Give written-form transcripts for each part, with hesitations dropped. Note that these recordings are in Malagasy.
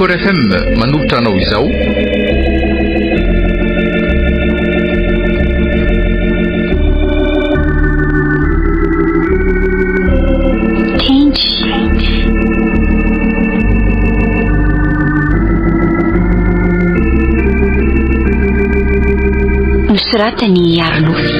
Record FM manolotra anao izao. Nosoratany Arnofy.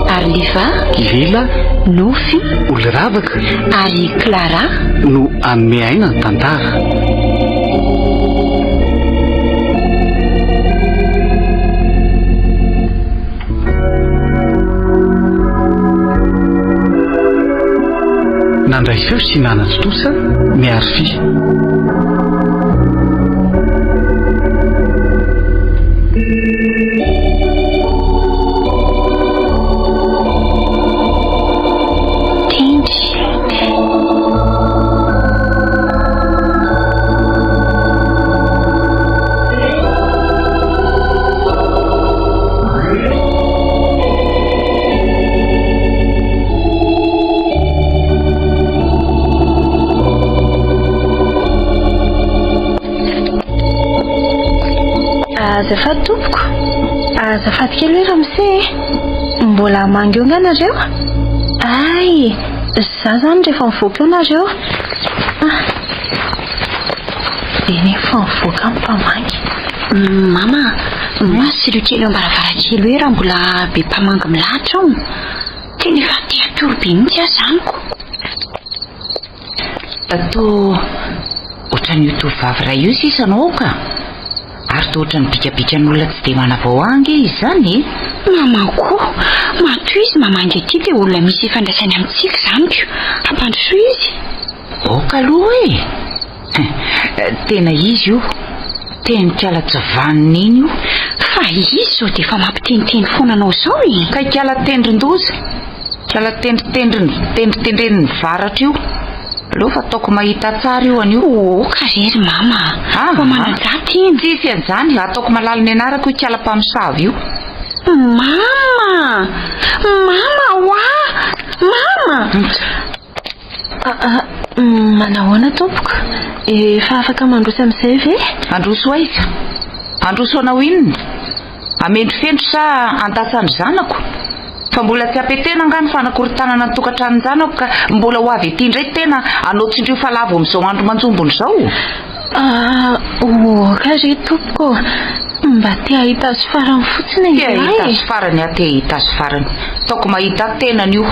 Arliva, Lela, Nofy, Oloravaka ary Clara no anome aina ny tantara. Nandray feo sy nanatotosa miaro fi. Azafady tompoko, azafady kely hoe Ramose, mbola mangy eo nareo? Ay, za zany rehefa mivoaka eo nareo. Eny efa mivoaka mpamangy. Mama, masilo kely eo ambaravarakely hoe raha mbola be mpamangy milahatra ao. Tena efa te atoro be mihitsy aho zaniko. Tato ohatran'io tovovavy iray io sisa anao ka? Ary to ohatran'ny bikabikan'olona tsy dia manavaoangy izy zany e. Mamako, matoy izy mamangy aty dia olona misy ifandraisany amintsika zaniko. Ampandrosoa izy. Oka aloha e. Tena izy io. Teny kiala-javanina iny io. Fa izy zao dia efa mampiteniteny foana anao zao e. Ka kiala-tendrin-doza. Kiala-tendritendren'ny varatra io. Aleo fa ataoko mahita tsara io an'io. Ka rery mama. Fa manajaty iny. Tsisy an'izany, ataoko malala ny anarako io kiala-mpamosavy io. Mama! Mama oa! Mama! Manahoana tompoko? Efa afaka mandroso amin'izay ve? Androso aika. Androso anao inona? Amendro fendro sa antasandry zanako? Fa mbola tsy apetena angano fa anakorontanana ny tokantrano zanako ka mbola ho avy ety indray tena anotsindrio falavo amin'izao andro manjombony zao. Ka ry tompoko, mba te ahita azy farany fotsiny izy. Te ahita azy farany, te ahita azy farany. Taoko mahita tenany io.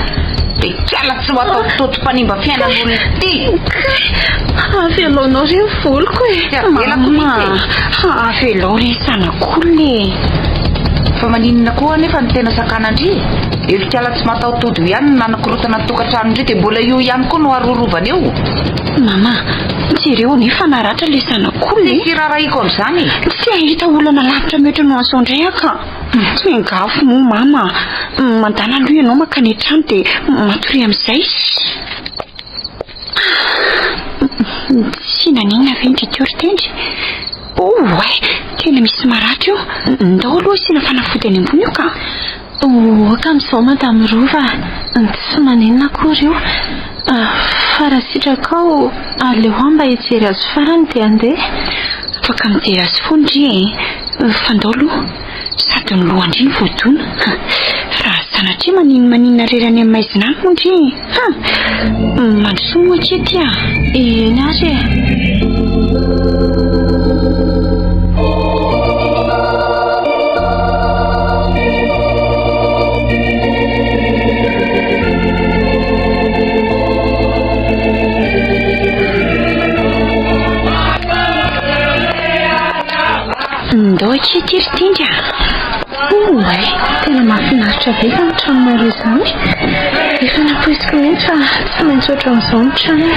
Dia kiala tsy ho atao fitotrom-panimba fiainan'olona ity. Avelonao ry ny voloko e. Mama, avelao ry sanak'olona e. Fa maninona koa nefa ny tena sakanandry. Elo kiala tsy mataotody ho ihany nanakorotana ny tokantrano indray dia mbola io ihany koa no arorovana eo. Mama, jereo nefa naratra le sanak'olona e. Tsy raraiko amin'izany. Tsy ahita olana lavitra mety no aso indray aka. Tsy mengafo moa mama. Mandana aloha ianao makany an-trano dia matory amin'izay. Tsy nanina ve ny titiory-tendry? Tena misy maratra io. Ndao aloha sina fanafody any ambony io ka. Ka amin'izao madame Rova, tsy manenina akory io. Fa raha sitraka ao aleo mba hijery azy farany dia andeha. Afaka mijery azy foandry e. Fa ndao aloha sady ny lohandry ny voadona. Raha sanatria maninona rery any amin'ny maizina any mondry. Mandroso moa kety a. Eny ary e. Ndao akety ry tendry a. Tena mahafinaritra be fa ny tranonareo izany. Efa napoiziko mihitsy fa tsy maintsy ohatran'izao ny trano.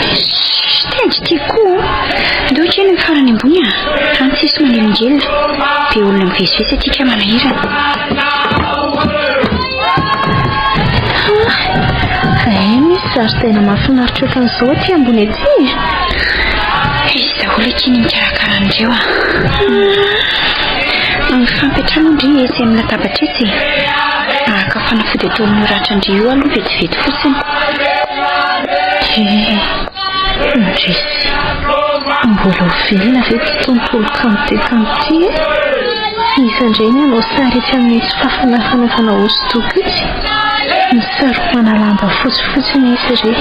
Tendry tiako. Ndao kely ny farany ambony a. Antsisy manelingelina. Be olona mivezivezy atika manahirana. Misy zaridaina mahafinaritra ohatran'izao aty ambony aty. Izy daholo akiny mikarakara andreo a. fampiatranao ndry etsy amin'ny latabatra etsy ka fanafody atao mioratra ndry io aloha vetivety fotsiny ndresy mbola velona ve ty tontolo kanty isandray ny anao sary etsy amin'ny tsy fafanafana hosodoko etsy misaromana lamba fotsifotsiny izy re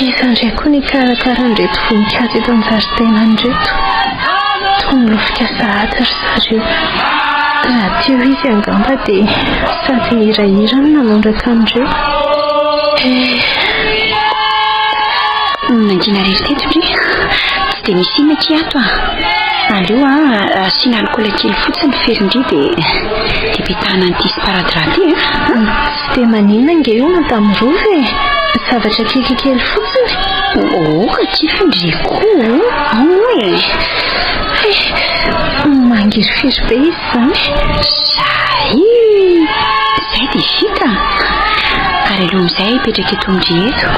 isandray koa ny karakaran'reto voninkazo eto an-jaridaina an'reto tony fikasahatra ry zareo raha teo izy angamba dia sady nihirahirany nanondraka amindreo nangina rery teto ndry tsy dia misy ina ty ato aleo asiana alikola kely fotsiny ferindry dia petahana an'ity sparadraty tsy dia maninona nge io madame Rova zavatra kelikely fotsiny ka tifindry koa mangirofiry be izy zany zay dia fita ary aloha amizay petraka eto amindry eto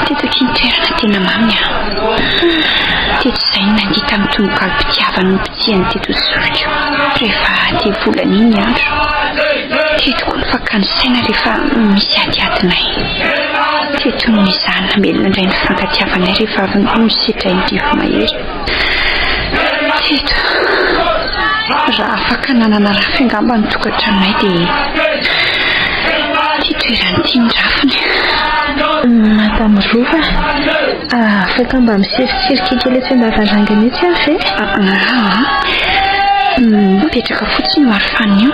tetoko ny toerana tena maminy teto izay nandia tamin'ny tononkalo mpitiavana ny mpitiany teto soriko rehefa te volana iny andro tetoko ny fakano saina rehefa misy adiadinay teto ny mizana melona indray ny fankatiavanay rehefa avy misitra indrivo mahery teto raha afaka nanana rafy angamba ny tokantranonay dia ty toerany tia ny rafiny madame Rova afaka mba miseriserika kely etsy an-davarangana etsy mipetraka fotsiny marifany io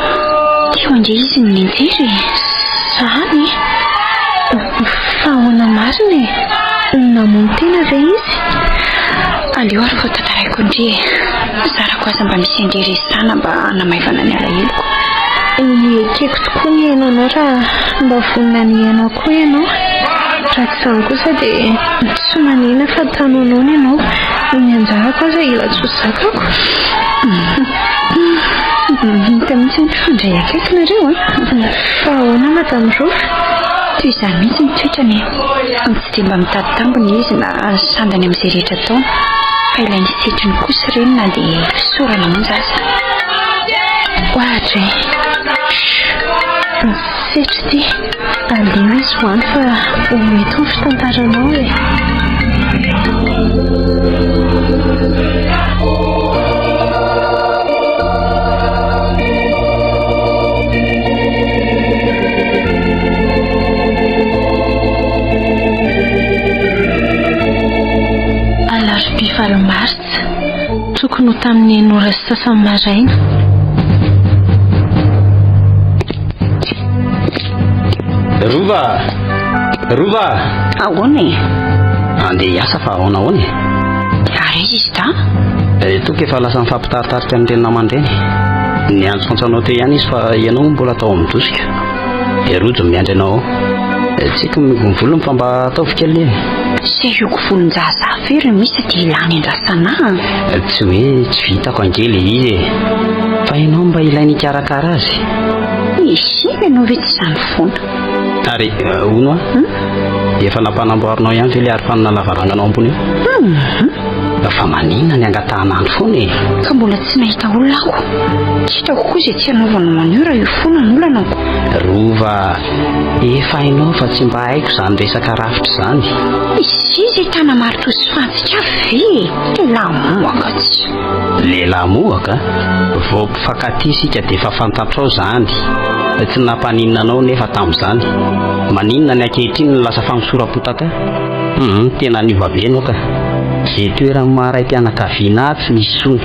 teo indray izy ny nijery zany fahoana mariny namono tena ve izy aleo ary voatantaraiko ndry zarako aza mba misy indray resana mba namaivana ny alaheloko ekeko tokoa ny hainanao raha mba vonina ny hainao koa ianao raha tsy izany kosa dia tsy manina fa tanonao ny ianao ny anjarako aza ilatso zakako hita mihitsy mifandray akaikinareo fa ahoana madame Rova toy izany mihitsy mitoetrany tsy dia mba mitady tambony izy na sandany amin'izay rehetra taona fa ilay nisetriny kosa ireny na dia fisorana monja aza ohatra setry ty aleo izy hoany fa mety ny fitantaranao alarobivalo martsa tokony ho tamin'ny enora sy sasany maraina Rova ahoana andeha hiasa fa ahoana ary izy ta toka efa lasa mifampitaritarika amin'ny tena namandreny ny andro fontsanao teo ihany izy fa ianao mbola atao midosika rojo miandry anao tsika mivolony fa mba ataovy kely zay ioko volonjaza very misy dia ilany andrasana tsy hoe tsy vitako angely izy fa ianao mba ilainy ikarakara azy isy ianao ve tsy izany foana ary ono efa nampanamboarinao ihany ve le arofanina lavaranganao ambony io fa maninona ny angatahanandro foana ka mbola tsy nahita olona ako tsy hitako koa izay tsy hanaovana manora io foana ny olanako Rova efa hainao fa tsy mba haiko izany resaka rafitra izany izy izay tana marito sy fantsika ve lehilahy mohaka tsy lehilahy mohaka vao mpifankatia isika dia efa fantatrao izany tsy nampaninona anao nefa tamin'izany maninona ny ankehitriny ny lasa famosorapotaka tena niovabenao ka zay toerany maharay mpianakaviana tsy misy sony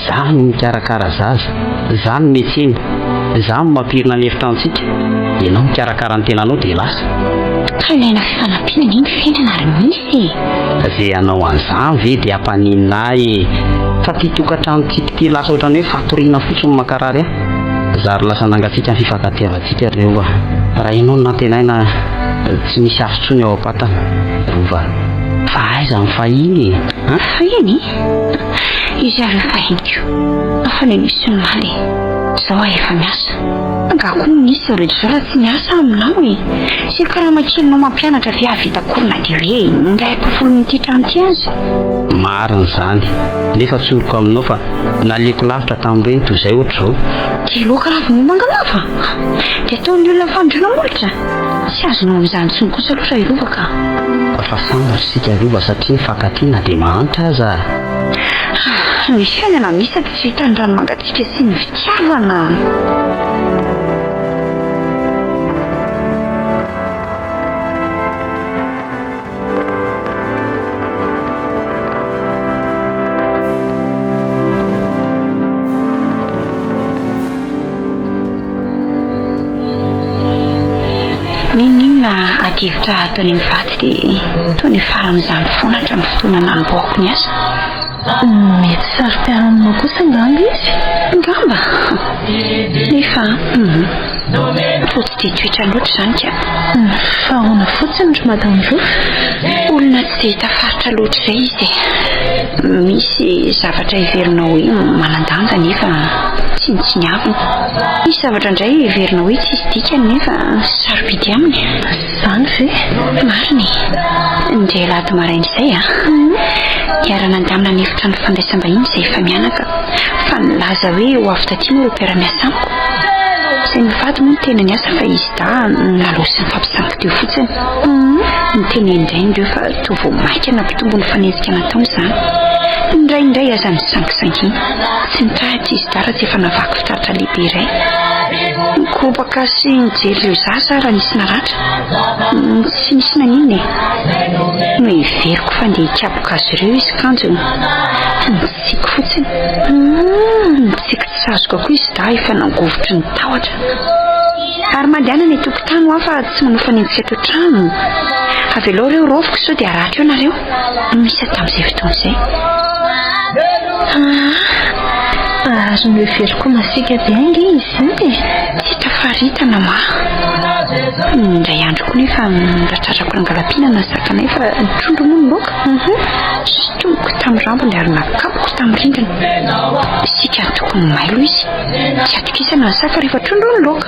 zany mikarakara zaza zany metseny zany mampirina ny hevitra antsika ianao mikarakara ny tenanao dia lasa ka ilaina fifanampiana iny fiainana ary misy zay anao an'izany ve dia ampaninina fa ty tokantrano ty lasa ohatrany hoe fatoriana fotsiny makarary zary lasa nangatsika ny fifankatiavantsika reo raha ianao natenaina tsy misy afontsony ao am-patana Rova fa aiza ny fahiny fahiny izy ary fahiniko afa le misy ny maly Zao efa miasa. Angako nisy rehetra raha tsy miasa aminao e. Sy karaha makelinao mampianatra viavita korona dia hoe indray ampofolon'ity trano ity azy. Marina zany. Nefa tsoroko aminao fa naliako lavitra tamin'ireny toy izay ohatr' izao. Kiloka raviny mangalava. Dia ataon'ny olona fandrona molotra. Tsy azonao amin'izany tsony kosa loatra irovaka. Fa sambatra sika rova satria fakatiana dia mahantra aza. Ny fiainana misy tsy hitandrano mangatsika sy ny fitiavana. Ninona adivitra ataony mivaty dia toy ny faran'izany foana hatramin'ny fotoana namboako ny asa. Mety saro-piara aminao kosa angamba izy. Angamba? Nefa toa tsy dia toetra loatra izany ka. Fa ahoana fotsiny ry madame Rof? Olona tsy dia hita faritra loatra izay izy. Misy zavatra iverinao hoe manan-danja nefa tsy niavina. Misy zavatra indray iverinao hoe tsy misy dikany nefa sarobidy aminy. Izany ve? Mariny. Indray lahady maraina izay hiara-nandamina ny efitrano fandraisam-bahiny izay efa mianaka fa nilaza hoe ho avy taty moa ireo mpiara-miasa amiko. Izay mivady moa ny tena ny asa fa izy da naloha sy nifampisangy teo fotsiny. Ny tena indray ireo fa toa vao maika nampitombo ny fanenjika natao izany. Indray aza nisangisangiana tsy nitahatra izy da raha tsy efa navaky fitaratra lehibe iray. Nikopaka sy nijery ireo zaza raha nisy naratra. Tsy nisy nanino no iveriko fa ndeha hikapoka azy ireo izy kanjo. Nitsiko fotsiny. Nitsiko tsy azoko koa izy da efa nangovotry ny tahotra. Ary mandehana ny tokotany ho afa tsy manao fanenjika teo trano. Avy aloha ireo rovoko sao dia raty eo nareo. Misy tamin'izay fotoana izay. Ary ny everiko masika be ange izy ty. Tsy tafaritana ma. Indray andro koa nefa ratratrako nangalapina na sakanay fa trondro moa ny loka. Sitomoko tamin'ny rambony ary nakapoko tamin'ny rindrina. Sika tokony mailo izy. Tsy atokisana ny saka rehefa trondro ny loka.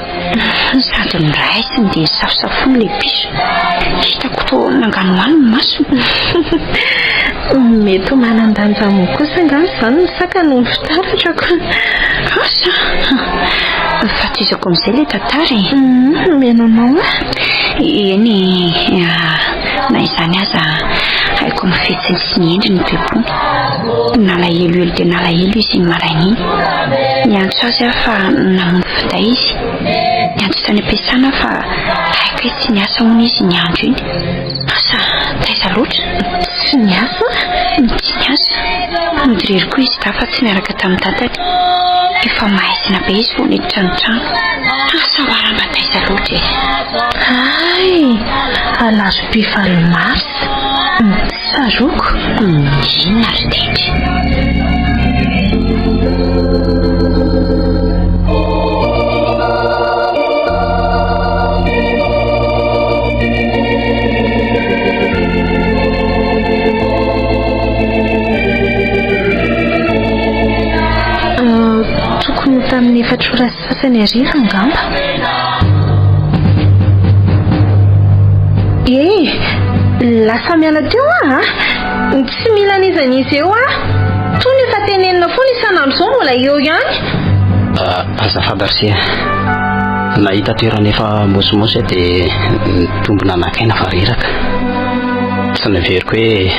Sady ny raisiny dia safosafony ilay piso. Hitako toa nangano hoaniny masony. Mety ho manan-danja moa kosa angano izany ny saka no fitaratrako. Asa fatizako amin'izay ilay tantara. Menonao eny na izany aza haiko mifetsiny sy ny endriny bebony. Nala elo dia nala elo izy maraina iny. Niantso azy fa namono finday izy. Niantso tany ampiasana fa haiko tsy niasa hono izy ny andro iny. Asa taiza loatra tsy niasa? Tsy niasa. Midirery koa izy da fa tsy miaraka tamin'ny tantany. Efa mahaizina be izy vao niditra ny trano. Asa hoaramba taiza loatra. Ay, alazo-pivaly mars. Saroko. Inona ry tendry? Tokony tamin'ny efatrora sy sasany ariva angamba. Lasa miala teo tsy mila nizan'izy eo toy ny efa tenenina foana isan'andro izao mbola eo ihany. Azafady Arsia, nahita toerana efa mosomosy dia nitombona anakaina fa reraka. Tsy naveriko hoe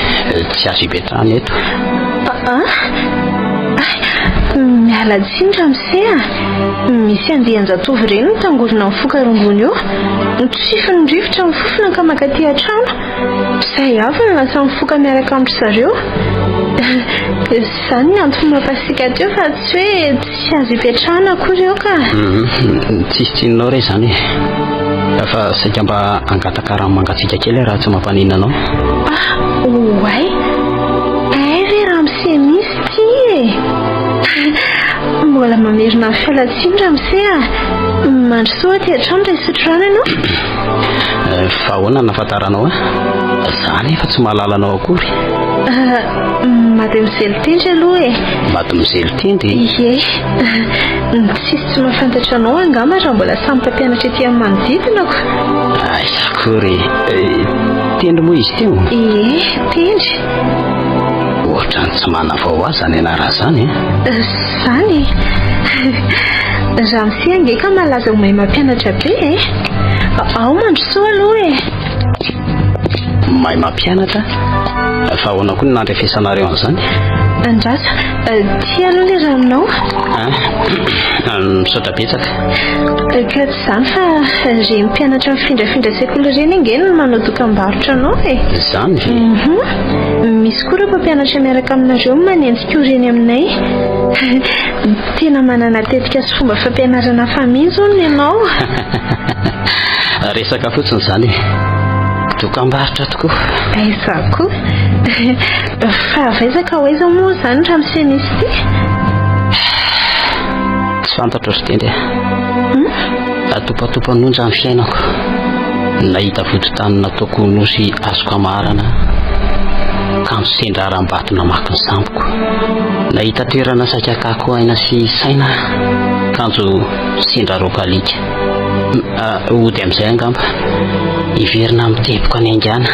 tsy azo ipetrahana eto. Miala tsindra amin'izay misy andian-jatovy ireny nitangorona mifoka rongony eo. Nitsifiny ny rivotra mifofona ka makaty an-trano. Izay avy no lasa mifoka miaraka amin'ny zareo. Izany ny antony mampasiaka teo fa tsy hoe tsy azo ipetrahana akory eo ka. Tsisy tsinonao re izany. Fa saika mba angataka rano mangatsiaka kely raha tsy mampanina anao. Oay ve raha amin'izay misy ty mbola mamerina amin'ny fialatsindra amin'izay mandrosoa ty an-trano ray sotrano ianao. Fa ahoana nafantaranao zany efa tsy mahalala anao akory. Mady mizely tendry aloha Mady mizely tendry? Tsisy mahafantatra anao angamba raha mbola samy mpampianatra ety amin'ny manodidinako. Sakory tendry moa izy teo? Tendry. Ohatrany tsy manavao azy zany anarana zany Zany raha misia angeka malaza ho mahay mampianatra be ao mandrosoa aloha mahay mampianatra fa ahoana koa ny nandrefesanareo an'izany? Andrasa tia aloha le ranonao misaotra betsaka ka tsy zany fa re mpianatra mifindrafindra sekoly reny ingeny no manao dokam-barotra anao zany misy koa ireo mpampianatra miaraka aminareo manenjika reny aminay. Tena manana tetika sy fomba fampianarana famihitsy hono ianao. Resaka fotsiny zany dokam-barotra tokoa. Za koa fa avaizaka hoaiza moa zany raha misy ty? Tsy fantatro ry tendry atopatopanonja amin'ny fiainako. Nahita vototany nataoko nosy azoko amarana kanjo sendra aram-bato namaky ny samboko. Nahita toerana sakakako aina sy saina kanjo sendra rokalika. Ody amin'izay angamba iverina miteboka any angana.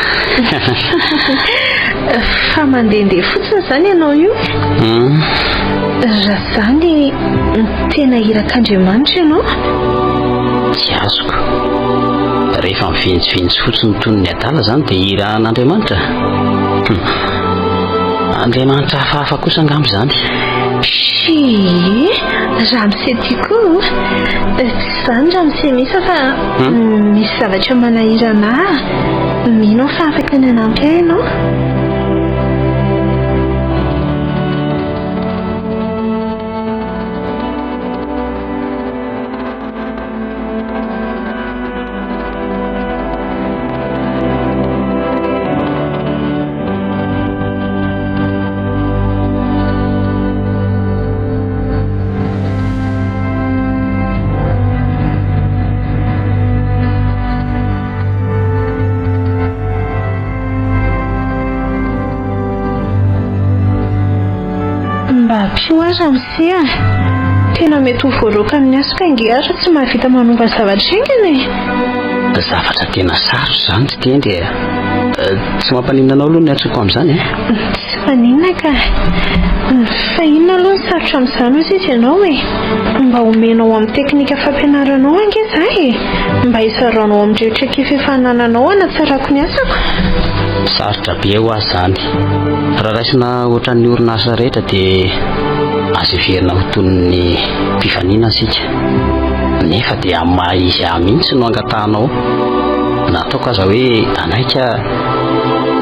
Fa mandehandeha fotsiny zany ianao io? Raha zany tena irak'Andriamanitra ianao? Tsy azoko. Rehefa mivinjivinjy fotsiny toy ny adala zany dia iran'Andriamanitra. Andriamanitra hafahafa kosa angamba zany. Raha misy tiako tsy zany raha misy misa fa misy zavatra manahirana mino fa afaka ny anampy ianao. Pio aza misia tena mety ho voaroaka amin'ny asoka ingiatra tsy mahavita manova zavatra ingany. Zavatra tena sarotra zany tsy tendry tsy mampaninana anao aloha ny atsoko amin'izany tsy maninona ka fa inona aloha ny sarotra amin'izany ozy izy ianao mba homenao amin'ny teknika fampianaranao angeza mba hisaranao amin'ny rehetra kifefa nananao hanatsarako ny asako. Sarotra be ho azy zany. Raha raisina ohatran'ny orinasa rehetra dia azo iverina ho toy ny mpifanina sika. Nefa dia amin'ny maha izy mihitsy no angatahanao. Nataoko aza hoe anaika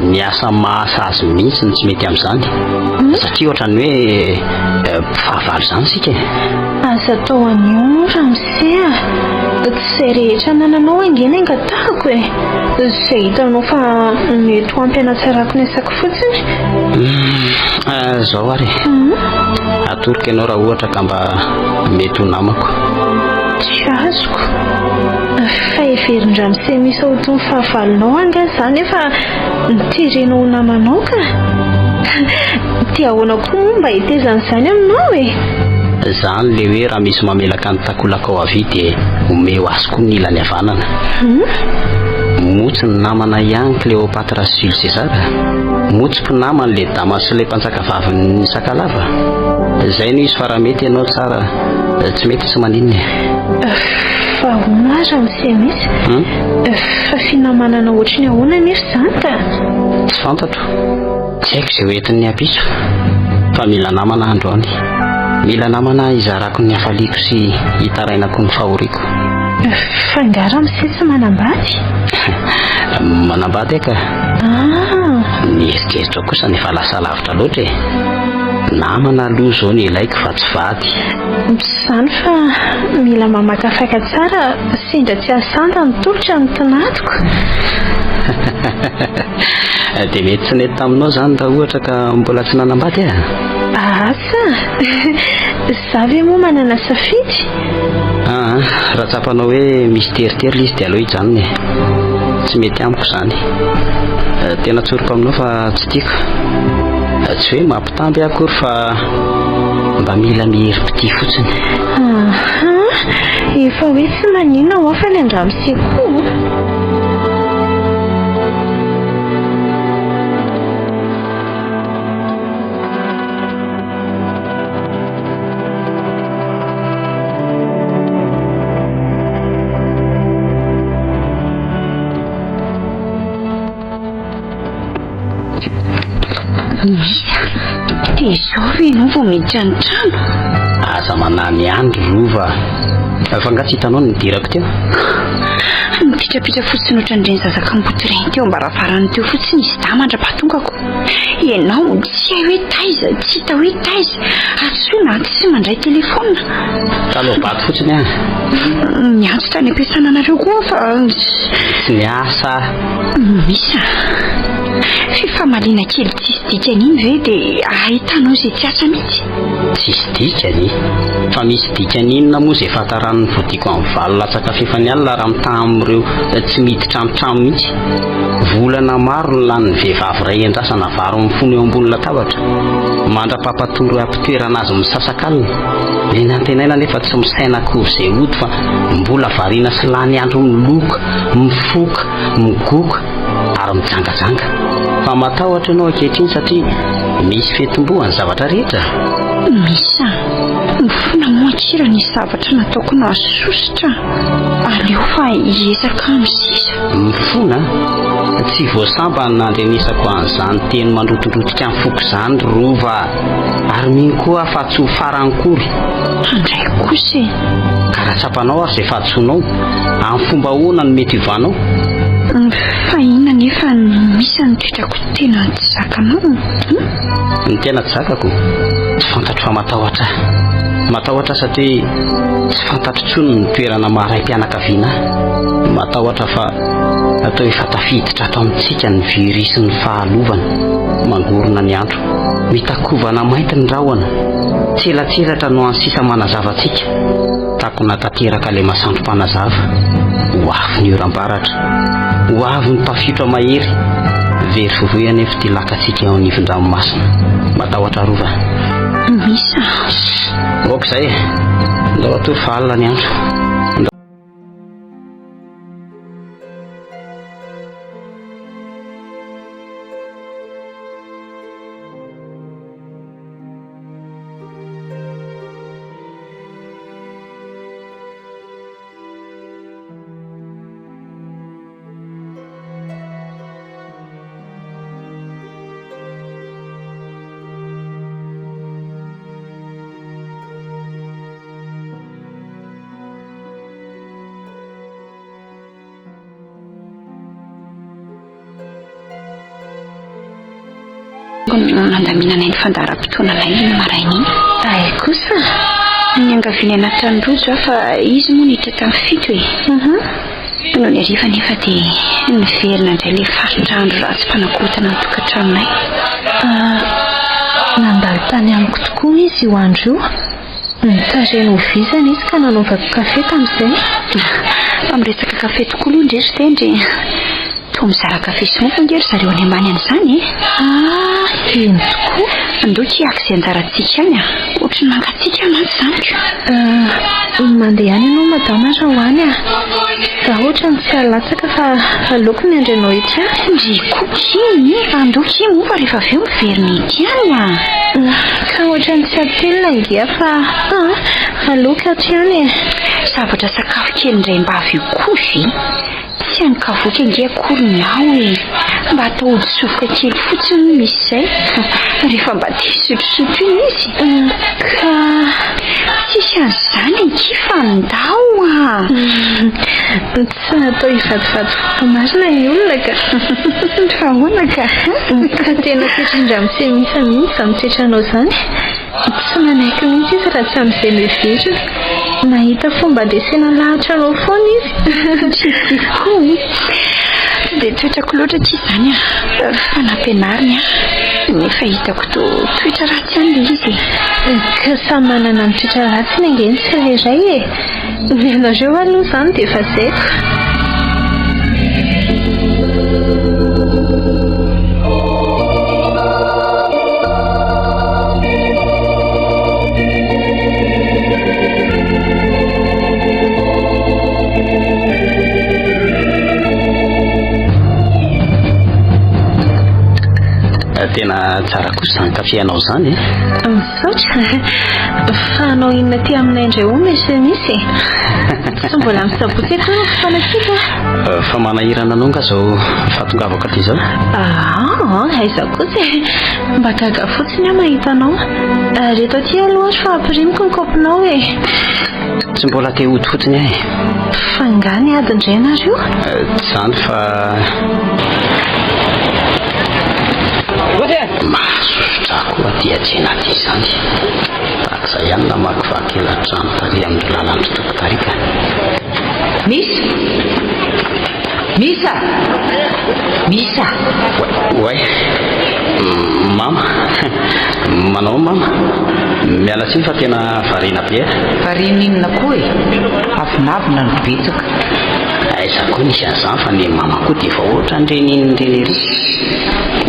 miasa mahasa azy mihitsy ny tsy mety amin'izany satria ohatran'ny hoe fahavalo zany sika. Aza atao an'io raha misia tsy rehetra nananao angeny angatahako izay hitanao fa mety ho ampianatsarako ny asako fotsiny. Zao ary atorika ianao raha ohatra ka mba mety ho namako. Tsy azoko fa everindra misy misy ao toy ny fahavalonao anga zany efa niterenao ho namanao ka dia ahoana koa mba hitezan'izany aminao zany le hoe raha misy mamelaka ny takolaka ao avy dia ome ho azy koa ny ilany havanana. Motsy ny namana ihany Cléopatra sy Jules César. Motsy mpinamana le dama sy le mpanjaka vavin'ny Sakalava. Zay no izy fa raha mety ianao tsara tsy mety tsy maninona. Fa ahoana aza misy fa finamanana ohatry ny ahoana nefa zany ka? Tsy fantatro. Tsy haiko izay hoentin'ny apitso fa mila namana androany. Mila namana izarako ny hafaliako sy hitarainako ny fahoriako. Fangara misy tsy manambady? Manambady eka. Ny eritreritra kosa nefa lasa lavitra loatra namana aloha zao ny ilaiko fa tsy vady. Zany fa mila mamakafaka tsara sendra tsy asanta ny tolotra ny tinatiko. Dia mety tsy nety taminao zany raha ohatra ka mbola tsy nanambady asa zavy moa manana safidy. Raha tsapanao hoe misy teritery izy dia aloha hijanony tsy mety amiko zany. Tena tsoriko aminao fa tsy tiako. Tsy hoe mampitamby akory fa mba mila miherim-pity fotsiny. Efa hoe tsy maninona ho afa ny andramsekoa. Dia izao ve ianao vao miditra ny trano? Aza manany andro rova. Fa nga tsy hitanao ny dirako teo? Mipitrapitra fotsiny ohatran'ireny zazakamboty ireny teo ambaravarany teo fotsiny izy da mandra-patongako. Ianao tsy hay hoe taiza, tsy hita hoe taiza, atsoina tsy mandray telefona. Taloha-bato fotsiny a. Miantsotra ny ampiasana anareo koa fa tsy miasa. Misa fifamaliana kely tsisy dikany iny ve dia ahitanao izay tsy asa mihitsy? Tsisy dikany, fa misy dikany inona moa izay fataran'ny vodiko amin'ny valo latsaka fefany alina raha mitaha amin'ireo tsy miditra amin'ny trano mihitsy. Volana maro ny lanin'ny vehivavy iray endrasana varo mifono eo ambony latabatra, mandra-pampatoro ampitoerana azy misasakalina. Eny antenaina nefa tsy misaina akory izay hody fa mbola variana sy lany andro miloka, mifoka, migoka ary mijangajanga. Fa matahotra ianao ankehitriny satria misy fetim-boa ny zavatra rehetra. Misa mifona moakira ny zavatra nataoko nasositra. Aleo fa hiezaka amin'izisa. Mifona? Tsy voasamba ny nandrenisako an'izany teny mandrotondrotika amin'ny foko izany rova. Ary mino koa fa tsy ho farany kory. Handray kosa karaha tsapanao ary izay fahadsoanao. Amin'ny fomba ahoana no mety hovanao? Fa inona nefa misy ny toetrako tena tsy zakanao? Ny tena tsy zakako tsy fantatro fa matahotra. Matahotra satria tsy fantatro tsony ny toerana maharay-pianakaviana. Matahotra fa atao efa tafiditra ato amintsika ny viry sy ny fahalovana. Mangorona ny andro, mitakovana mainty ny rahona. Tselatselatra no ansisa manazava antsika. Takona tanteraka ilay masoandro mpanazava. Ho avy ny oram-baratra, ho avy ny tafiotra mahery. Very fovoana efa ty lakatsika eo anivon-dranomasina. Matahotra rova. Misa ok izay, ndao atory fa alina ny andro. Mandaminana ny fandaharam-potoananay ny maraina iny. Ay kosa ny angaviany anaty trano-rojo fa izy moa niditra tamin'ny fito noho ny hariva nefa dia niverina indray ilay farin-drandro ratsy mpanakorotana ny tokantranonay. Nandalo tany amiko tokoa izy io andro io. Nitareny ho vizana izy ka nanaovako kafe tamin'izay.Amiresaka kafe tokoa aloha ndrery tendry. Toa mizara kafe sy mofo ngery zareo any ambany an'izany eny tokoa. Andoky ako izay anjarantsika any ohatry ny mangatsika anazy izany mandeha any ianao madama raha ho any raha ohatra ny tsy halatsaka fa aleoko ny andrenao ety ndry kokiny andoky mofa rehefa avy eo miverina ety any ka ohatra ny tsy atelina ngia fa aleoko aty any zavatra sakafo kely indray mba avy io kozy tsy ankavoaka ngia akory ny ao mba atao odi-sofoka kely fotsiny misy izay rehefa mba tia sotrosotro iny izy ka tsisy an'izany anki fa ndao tsy natao hivadivady fotomarina ny olona ka fa ahoana ka tena toetrandramitsy mihisa mihitsy mitoetranao izany tsy manaiky mihitsy izy raha tsy amin'izay miverina nahita fomba andresena lahatra anao foana izy koa dia toetrako loatra tsy izany fa nampianariny nefa hitako toetra ratsy an'ilay izy ka samy manana ny toetra ratsy ny angeny tsirairay ny anareo aloha izany dia efa zaiko. tena tsara kosa zany kafianao zany misaotra fa anao inona ty aminay indray o misy so mbola misabotsy eto fanakika fa manahirana anao nga zao fatongavako aty zao aiza kosa mba gaga fotsiny aho mahita anao reto aty aloha fa ampirimiko ny kopinao tsy mbola te hody fotsiny ahy fa ngany adindray anareo tsy zany fa mahasosotrako aty atsena aty zany takizay ihany na makivaky elatrano tary amin'ny lalandro tokotarika misa way mama manao mama miala tsiny fa tena varina be varina inona koa avinavina no betsaka aiza koa nisy an'izany fa ny mama koa dia efa ohatra nreniny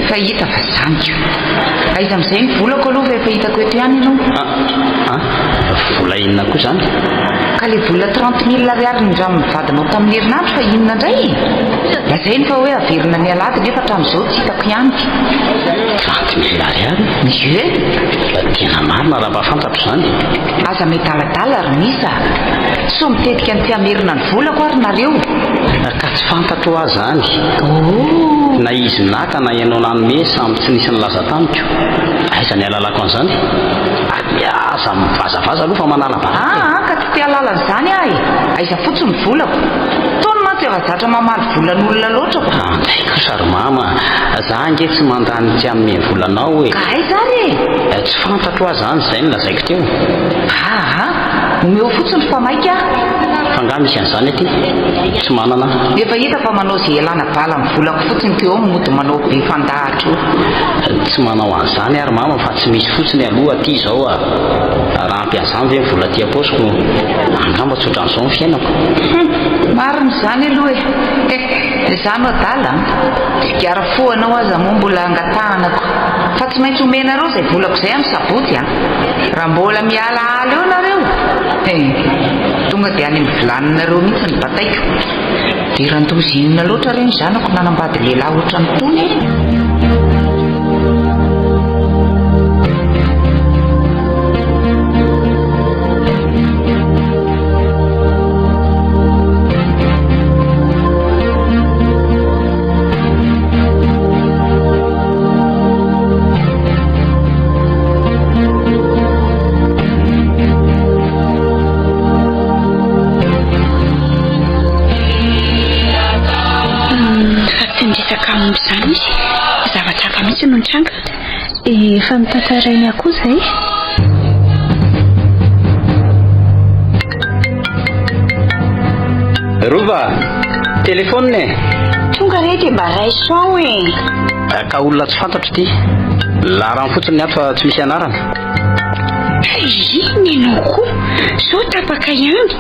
efa hita fa zaniko aiza amin'izay ny volako aloha fa efa hitako eto ihany ianao vola inona koa zany ka le vola 30 000 ariary ny raha mivadinao tamin'ny herinandro fa inona indray lazay ny fa hoe averina ny alady nefa hatramin'izao tsy hitako ihany 30 000 ariary ie tena marina raha mba fantatro zany aza metaladala ary misa so mitetika ny tiamerina ny volako ary nareo ka tsy fantatro azy zany na izy naka na ianao nanome samby tsy nisy ny laza tamiko aiza ny alalako an'izany miasa mivazavaza aloha fa manala ka tsy te alala n'izany ahy aiza fotsiny volako tony mantsy efa zatra mamaly volan'olona loatra andraiko sary mama za nge tsy mandany tsy amin'ny volanao hoe ka ai zany tsy fantatro azy zany zay no lazaiko teo omeo fotsiny fa maika fanga misy an'izany aty tsy manana efa hita fa manao zay elana bala amin'ny volako fotsiny teo mody manao be fandahatra tsy manao an'izany ary mama fa tsy misy fotsiny aloha aty zao raha ampian'izany ve vola ty aposiko angamba tsotra n'izao ny fiainako mariny zany aloha zany adala diara foanao aza moa mbola angatahanako fa tsy maintsy omenareo zay volako zay amin'ny sabotsy raha mbola mialaala eo nareo tonga dia any amin'ny vilaninareo mihitsy ny bataiko dia randozinina loatra reny zanako nanambady lehilahy oatra ny tony zany izy zavatra hafa mihitsy no nitranga efa mitantarainy akoho zay rova telefone tonga re dia mba raisoao ka olona tsy fantatro ty larany fotsiny ny ato fa tsy misy anarana iny ianao koa zao tapaka ihany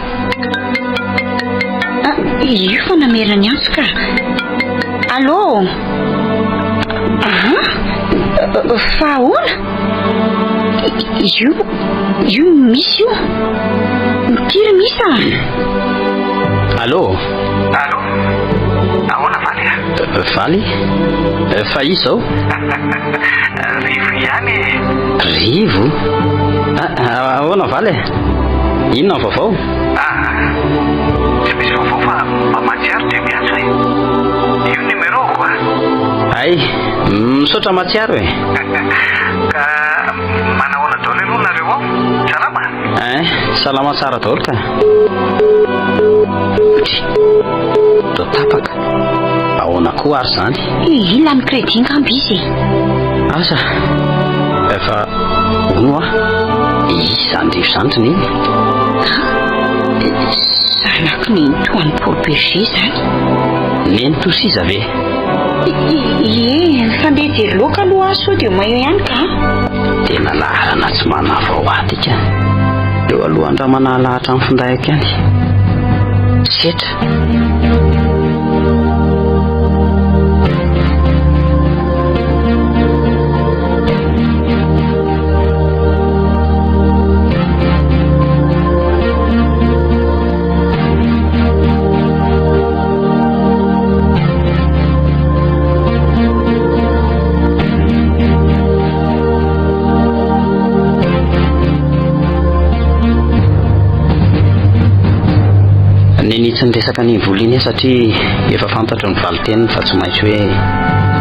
io fa namerany antso ka allô fa ahoana io misy io mitiry misa allô ahoana valy valy fa izy zao rivo ihany rivo ahoana valy inona ny vaovao tsy misy vaovao fa mba matsiaro dia miantso io numéro koa ay misaotra matsiaro ka manahoana daoly aloha nareo ao salama salama tsara daoly ka do tapaka ahoana koa ary zany ilany crédit ngambo izy asa efa ono izy zany rivo zany ry niny zanako ny toany Paul Berger zany neny tosiza ve fandeha jery loka aloha so dia maio ihany ka tena laharana tsy manava ao aty ka eo aloha andra manalahatra amin'ny findahiko ihany setra mihitsy ny resaka ny voliny satria efa fantatro ny valiteniny fa tsy maintsy hoe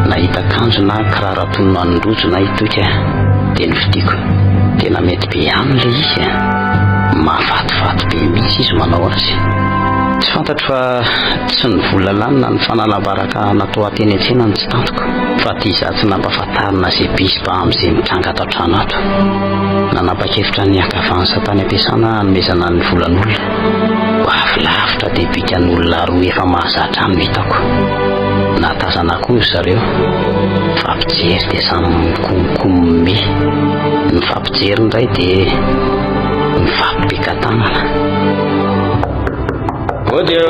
nahita kanjo na kiraro atonino an'nyrojo na hitoka dia nyvidiko tena mety be aminy le izy mahafatifaty be mihitsy izy manao azy. Tsy fantatro fa tsy ny vola lanina ny fanalabaraka natao ateny an-tsena ny tsy tantoko fa tia izaho tsy nampahafantarina izay bispa amin'izay mitranga ato an-trano ato. Nanapa-kevitra ny akavany satany ampiasana hanomezana ny volan'olona avilavitra dia bikan'olona roa efa mahazatra ny hitako. Natazana koa ry zareo fampijery dia samy mikomokomomme, ny fampijery indray dia mifampibeka-tanana. Odio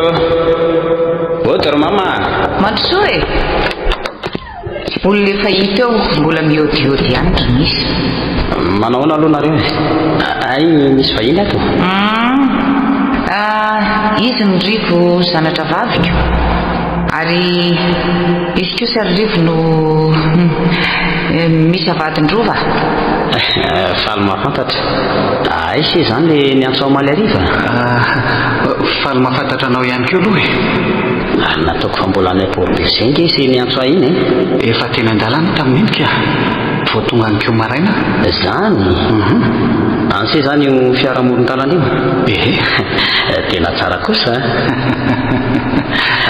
mama mandrosoa e olona efa hita eo mbola miodiody ihany dra misy. Manaona aloha nareo ay misy vahiny ato? Izy ny rivo zanatra vaviko ary izy kosa ry rivo no misy avadin-drova. Faly mahafantatra. Ay se zany le niantso amaly ariva. Faly mahafantatra anao ihany keo aloha e. Nataoko fa mbola any Port-Berger se niantso iny e. Efa teny an-dalana tamin'iny ka vao tonga any keo maraina. Zany anse zany io fiaramoron-dalana io. Tena tsara kosa.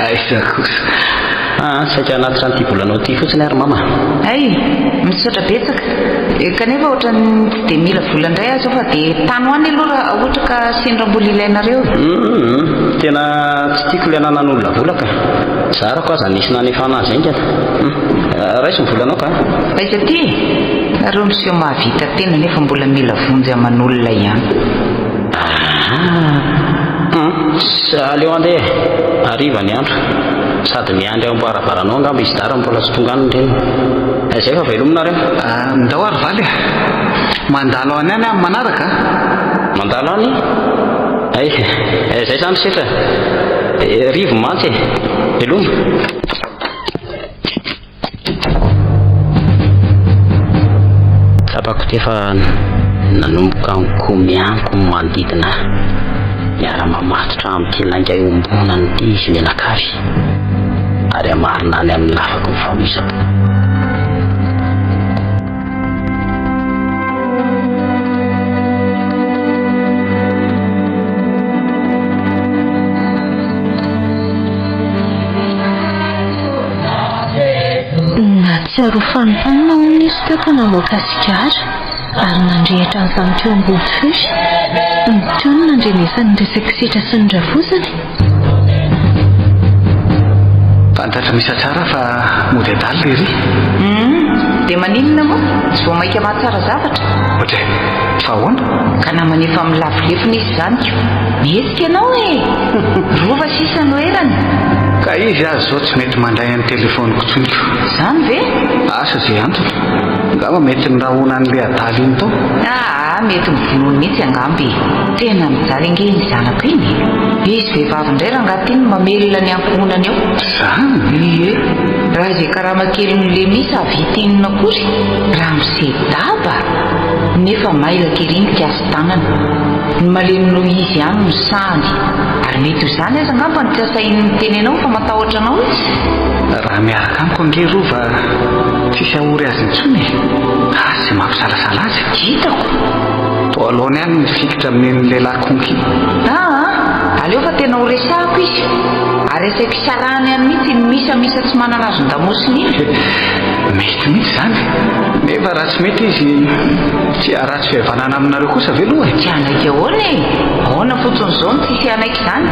Aiza kosa. Saika anaty trano ty volanao ty fotsiny ary mama. Ay misaotra betsaka kanefa ohatrany tsy dia mila vola indray azo fa dia tany hoany aloha raha ohatra ka sendram-bola ilainareo. Tena tsy tiako ilay ananan'olona vola ka zarako aza nisy nanefana azy inga raiso ny volanao ka fa izy aty nareo miseho mahavita tena nefa mbola mila vonjy aman'olona ihany. Aleo andeha ariva ny andro sady miandry ao am-barabaranao angamba izy dara mbola tsy tonga any reny. Izay fa velominareo ndao ary valy mandalo any any amin'ny manaraka. Mandalo any zay zany setra rivo mantsy veloma. Sapako tefa nanomboka nkomianko manodidina miara-mamatotra amin'ny kelanga iombona ny ty izy menakavy ary amarina any amin'ny lafako mifamisako. Natsiaro fanontaniana hono izy teo ka namoaka sigara ary nandrehitra nyzany teo ambony fefy ny teo no nandrenesany resaka sitra sy ny ravozany. Fantatra misa tsara fa mody adalo le ry. Dia maninona moa tsy vao maika mahatsara zavatra ohatry fa ahoana ka namanefa amin'ny lafolefona izy zany ko mihetsika ianao e rova sisa noerany ka izy azy zao tsy mety mandray amin'ny telefoniko tsoniko. Zany ve asa zay antony ngamba mety nyrahona an'le adalo iny tao. Mety mivonoany mihitsy angamby tena mijaly ange ny zanako iny izy vehivavy indray raha angaty iny mamelona ny amponany ao. Zany raha izay karamakely n'le misy avitinina kory raha misedaba nefa maila kerinika azy tanana ny malemino izy ihany no sahany ary mety ho zany azy angamba ny tsy asainy ny teny anao fa matahotra anao izy. Raha miaraka amiko ange rova tsisy ahory azy intsony azy mampisalasala azy hitako to alohany ihany ny fikitra amin'ny lehilahy konky. aleo fa tena ho resahako izy ary asaiko sarany any mihitsy ny misa tsy manana azo ndamosiny iny. Mety mihitsy zany nefa raha tsy mety izy tsy aratsy fihavanana aminareo kosa ve loha tsy anaiky ahoana e ahoana fotsiny zao ny tsisy anaiky zany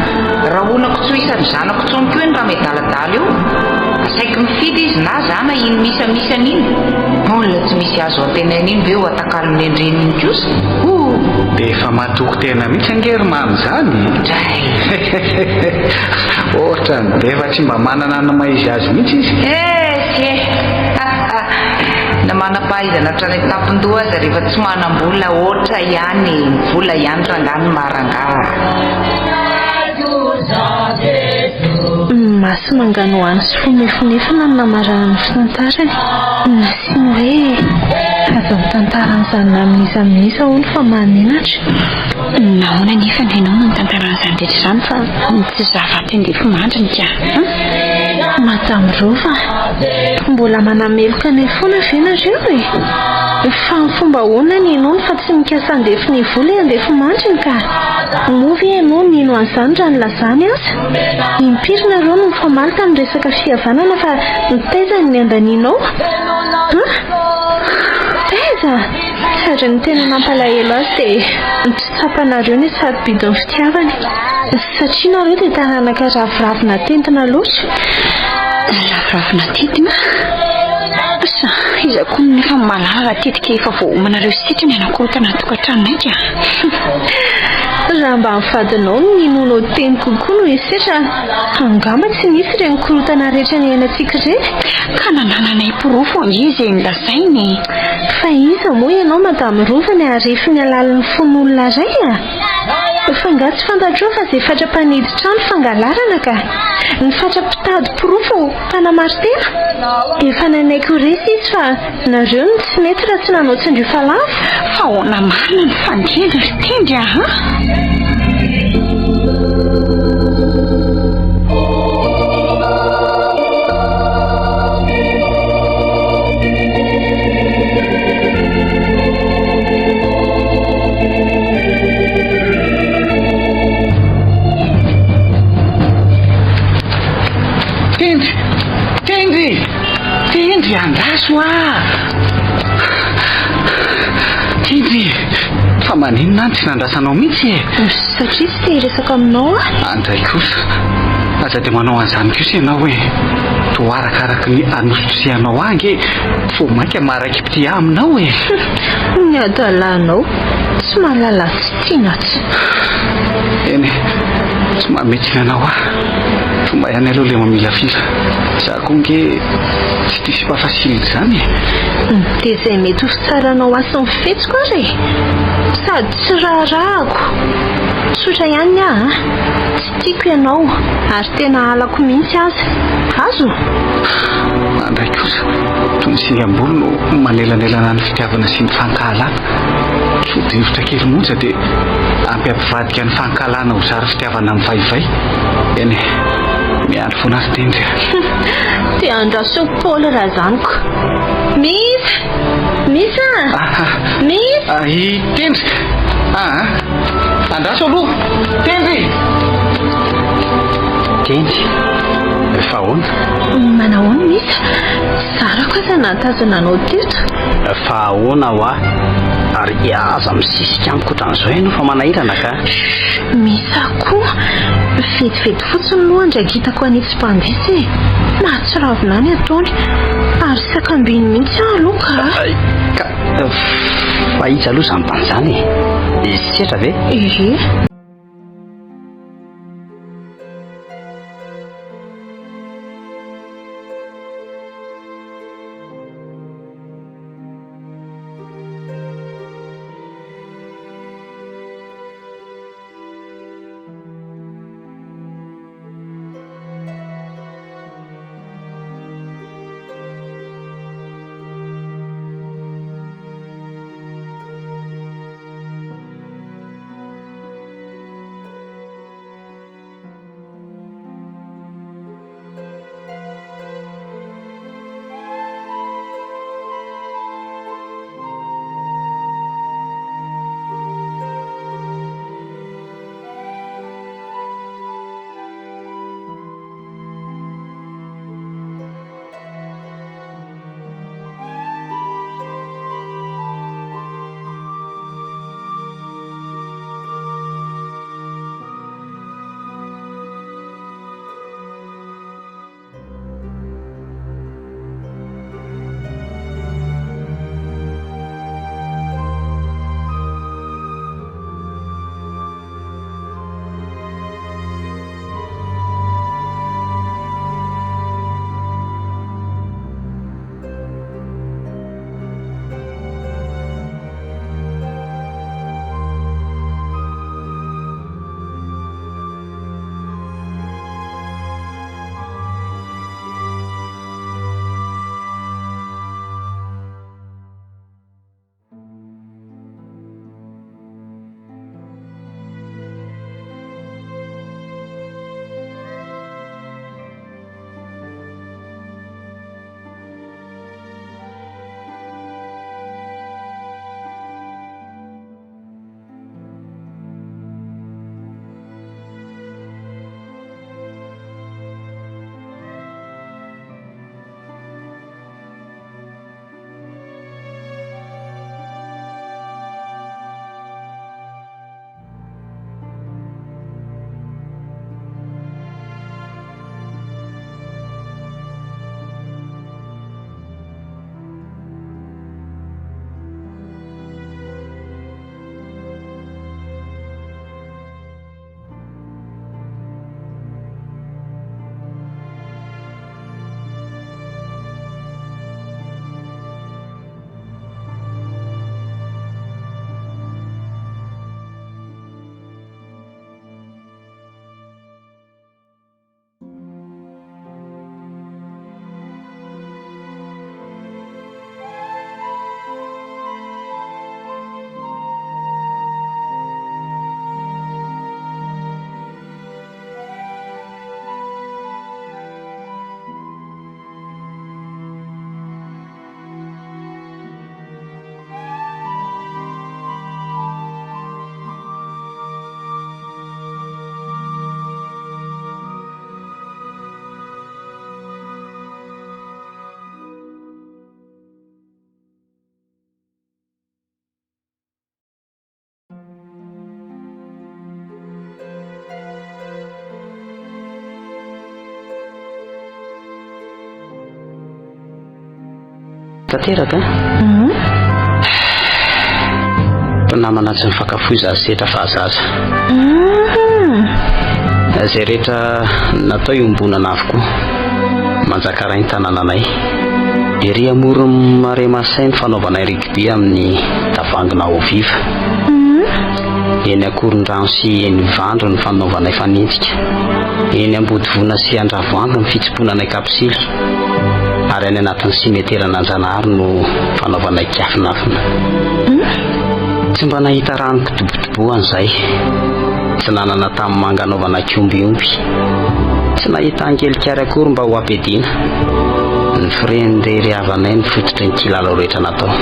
raha honako tsoisany zanako tsoniko eny raha medaladala eo asaiko mifidy izy na zana iny misany iny olona tsy misy azo antenany iny ve ho atakalony endreniny kosa dia efa matoko tena mihitsy angery mamy zany dray ohatra ny be fa tsy mba manana ny maizy azy mihitsy izy na manam-pahaizana hatrany tampon-doha aza rehefa tsy manam-bola ohatra ihany vola ihany rangany marangara. Masy mangano hoany sy fomefonefana ny namarana ny fitantarany nasiany hoe aza ny tantaran'izany amin'isa hono fa maninatra. nahoana nefa ny ianao no nitantaran'izany rehetra izany fa tsy zavaty andefa mandriny ka madame Rova mbola manameloka ny foana ve nareo e fa ny fomba hoana ny ianao fa tsy mikasa andefa ny vola andefa mandriny ka movy ianao nino an'izany raha nylazany aza impirina reo no mifamaly tamin'ny resaka fihavanana fa nitaizany ny andanianao taiza sady ny tena nampalahelo azy dia nitsitsapanareo ny sarobidin'ny fitiavany satria nareo dia taranaka raviravina tentina loatra raviravina tentina sa iza koa nefa malala tetika efa voahomanareo sitrany anakorotana tokantranonay ka raha mba mifadinao no ninonao teny kokoa no isetra angamba tsy nisy ireny korotana rehetra ny ainatsika ireny ka nanananay porofo izy nilazainy fa iza moa ianao madame Rova ny arefy ny alalan'ny fon'olona ray fa nga tsy fantatrao fa izay fatra-panidy trano fangalarana ka ny fatra-pitady porofo mpanamartena efa nanaiko resy izy fa nareo no tsy mety raha tsy nanao tsindrifa lava fa hoana marina ny fandrena fitendry Tendry andraso Tendry fa maninona any tsy nandrasanao mihitsy satria tsy te hiresaka aminao andray kosa aza dia manao an'izany kosa ianao hoe to arakaraka ny anosotosianao ange fo mainka maraiky piti aminao ny adalanao tsy malala tsy tianatsy eny tsy mamety anao fomba ihany aloha le mamila fila za koa nge tsy tisy mpafasilik izany dia izay mety ho fitsaranao asy ny fetsiko ary sady tsy raharahako tsotra ihany tsy tiako ianao ary tena halako mihitsy azy azo andray kosa toy ny singam-bolo no manelanelana ny fitiavana sy ny fankahalana sodivotra kely monja dia ampiampivadika ny fankahalana ho zary fitiavana amin'ny vaivay eny miandro foana azy tendry dia andraso Paul raha zaniko misy i tendry andraso aloha tendry fa hoana manahoana misy sarako aza natazana anao teto fa ahoana ho ary aza misisika amikoatran'izao ianao fa manahirana ka misy akoha vetivety fotsiny loha andragitako anitsy mpandisy mahatsiravina ny ataony ary sakambiny mihitsy aloha ka fa izy aloha izany tan'izany setra ve tanteraka namana tsy mifakafoza setra fahazaza zay rehetra natao iombonana avokoa manjakarainy tanànanay ery amorony mare masainy fanaovanay rugby amin'ny tavangina oviva eny akoron-drano sy eny vandro ny fanaovanay fanenjika eny ambodivona sy andravoangy ny fitsipona kapsily ary any anatin'ny simeterana Anjanahary no fanaovanay kiafinafina tsy mba nahita rano kidobodoboana izay tsy nanana tamin'ny manga anaovana kiombiomby tsy nahita angelikary akory mba ho ampediana ny firendery havanay ny fototra ny kilala rehetra natao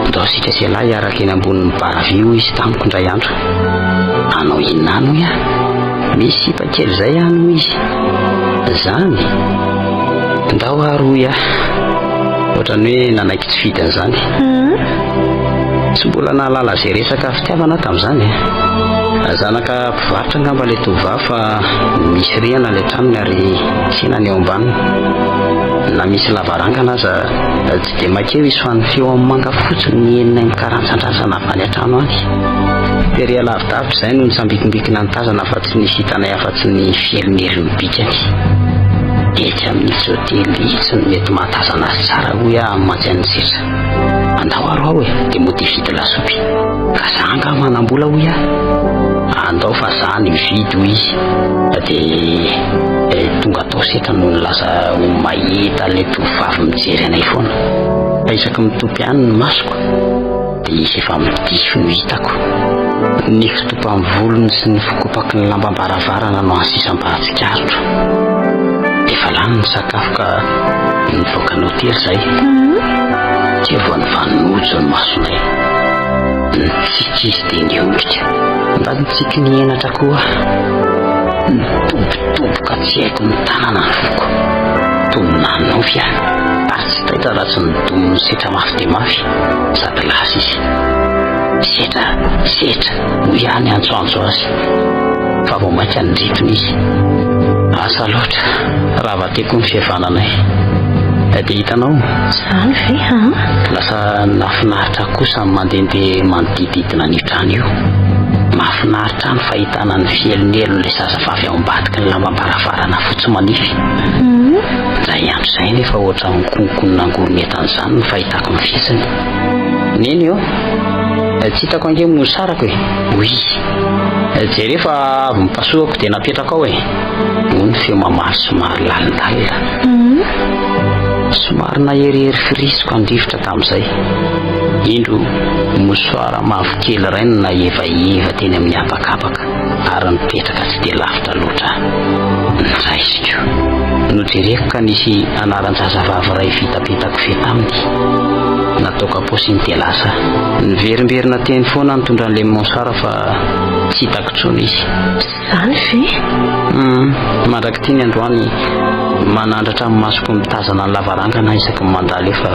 ndao sika sy lahy araka eny ambonin'ny baravio izy tamiko indray andro anao inona ano ia misy hipakely izay ano izy zany ndao aroy ohatrany hoe nanaiky tsy fidan'izany tsy mbola nahalala zay resaka fitiavana tamin'izany zanaka mpivarotra ngamba le tovavy fa misy rihana le tranony ary tsinany eo ambaniny na misy lavarangana aza tsy dia makeo izy fa ny feo amin'ny manga fotsiny ny enina ny karantsandrasana avany an-trano any dia ry alavidavitra izay no nitsambikimbikina ny tazana fa tsy nisy hitanay afa-tsy ny fielonelony bikany etsy amin'ny hotely tsy ny mety mahatazana azy tsara hoy amin'ny setra andao aro dia mody vidy lasopy ka za nga manam-bola hoy andao fa za ny mividy hoy izy dia tonga atao setra no nylasa ho mahita le tovavy mijery anay foana isaky mitopy ihany ny masoko dia izy efa midify no hitako ny fitopany volony sy ny fikopaky ny lambam-baravarana no ansisam-bahatsikazotro efa lany ny sakafo ka nivoaka ny hotely izay tsy voa ny vanojo ny masonay nitsika izy dia niondrika mba nitsika ny enatra koa nitobotoboka tsy haiko ny tanana ny voko toninaninaovy ary tsy tahita raha tsy nidominy setra mafy dia mafy sady lasa izy setra ho ihany antsoantso azy fa vao mainka nydritony izy asa loatra raha vateko ny fihavananay dia hitanao zany ve lasa nafinaritra kosa mandehandeha manodididina ny trano io mahafinaritra ny fahitana ny fielonelo le zazavavy ao ambadika ny lambam-baravarana fotsy manify izay andro izay nefa ohatra mikonkonina angoronyetan'izany ny fahitako ny fiatsiny neny eo tsy hitako ange moa sarako oy jery efa avy mipasoako dia napetraka ao no ny feo mamaly somary lalindalina somary naherihery firisiko andrivotra tamin'izay indro mosoara mavokely ray no naevaeva teny amin'ny abakabaka ary nipetraka tsy dia lavitra loatra niraisiko nojereko ka nisy anaran-jazavavy ray vitapetako fe taminy nataoko aposiny telasa niverimberina teny foana nitondra an'le monsoara fa tsy hitako tsony izy zany ve mandraky tiany androany manandratra amin'ny masoko mitazana ny lavarangana isaky ny mandalo eo fa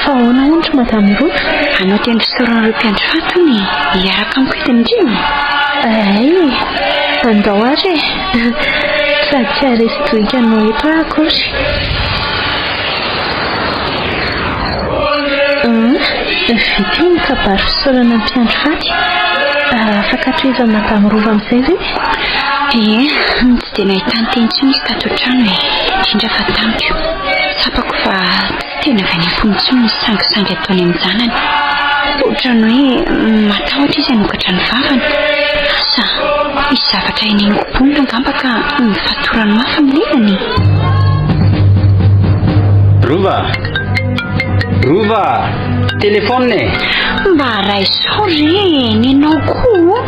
fahoana ondro madame Roa anao teny restaurant mpiandro fatony hiaraka amiko ety amindriny andao ary sady tsy aresidroika anao eto akory vity ny kabary fisaorana mpiandro faty afaka toiza madame Roa amin'izay ve tsy dia nahitany teny tsy misy tato trano indrindra fa tamiko sapako fa tsy tena avy any am-ponitsy misy sangisangy ataony amin'ny zanany ohatrany hoe matahotra izy hanokatra ny vavany asa misy zavatra eny nokobonina angamba ka nifatorany mafy milelany Rova telefone mba ray sore nenao koa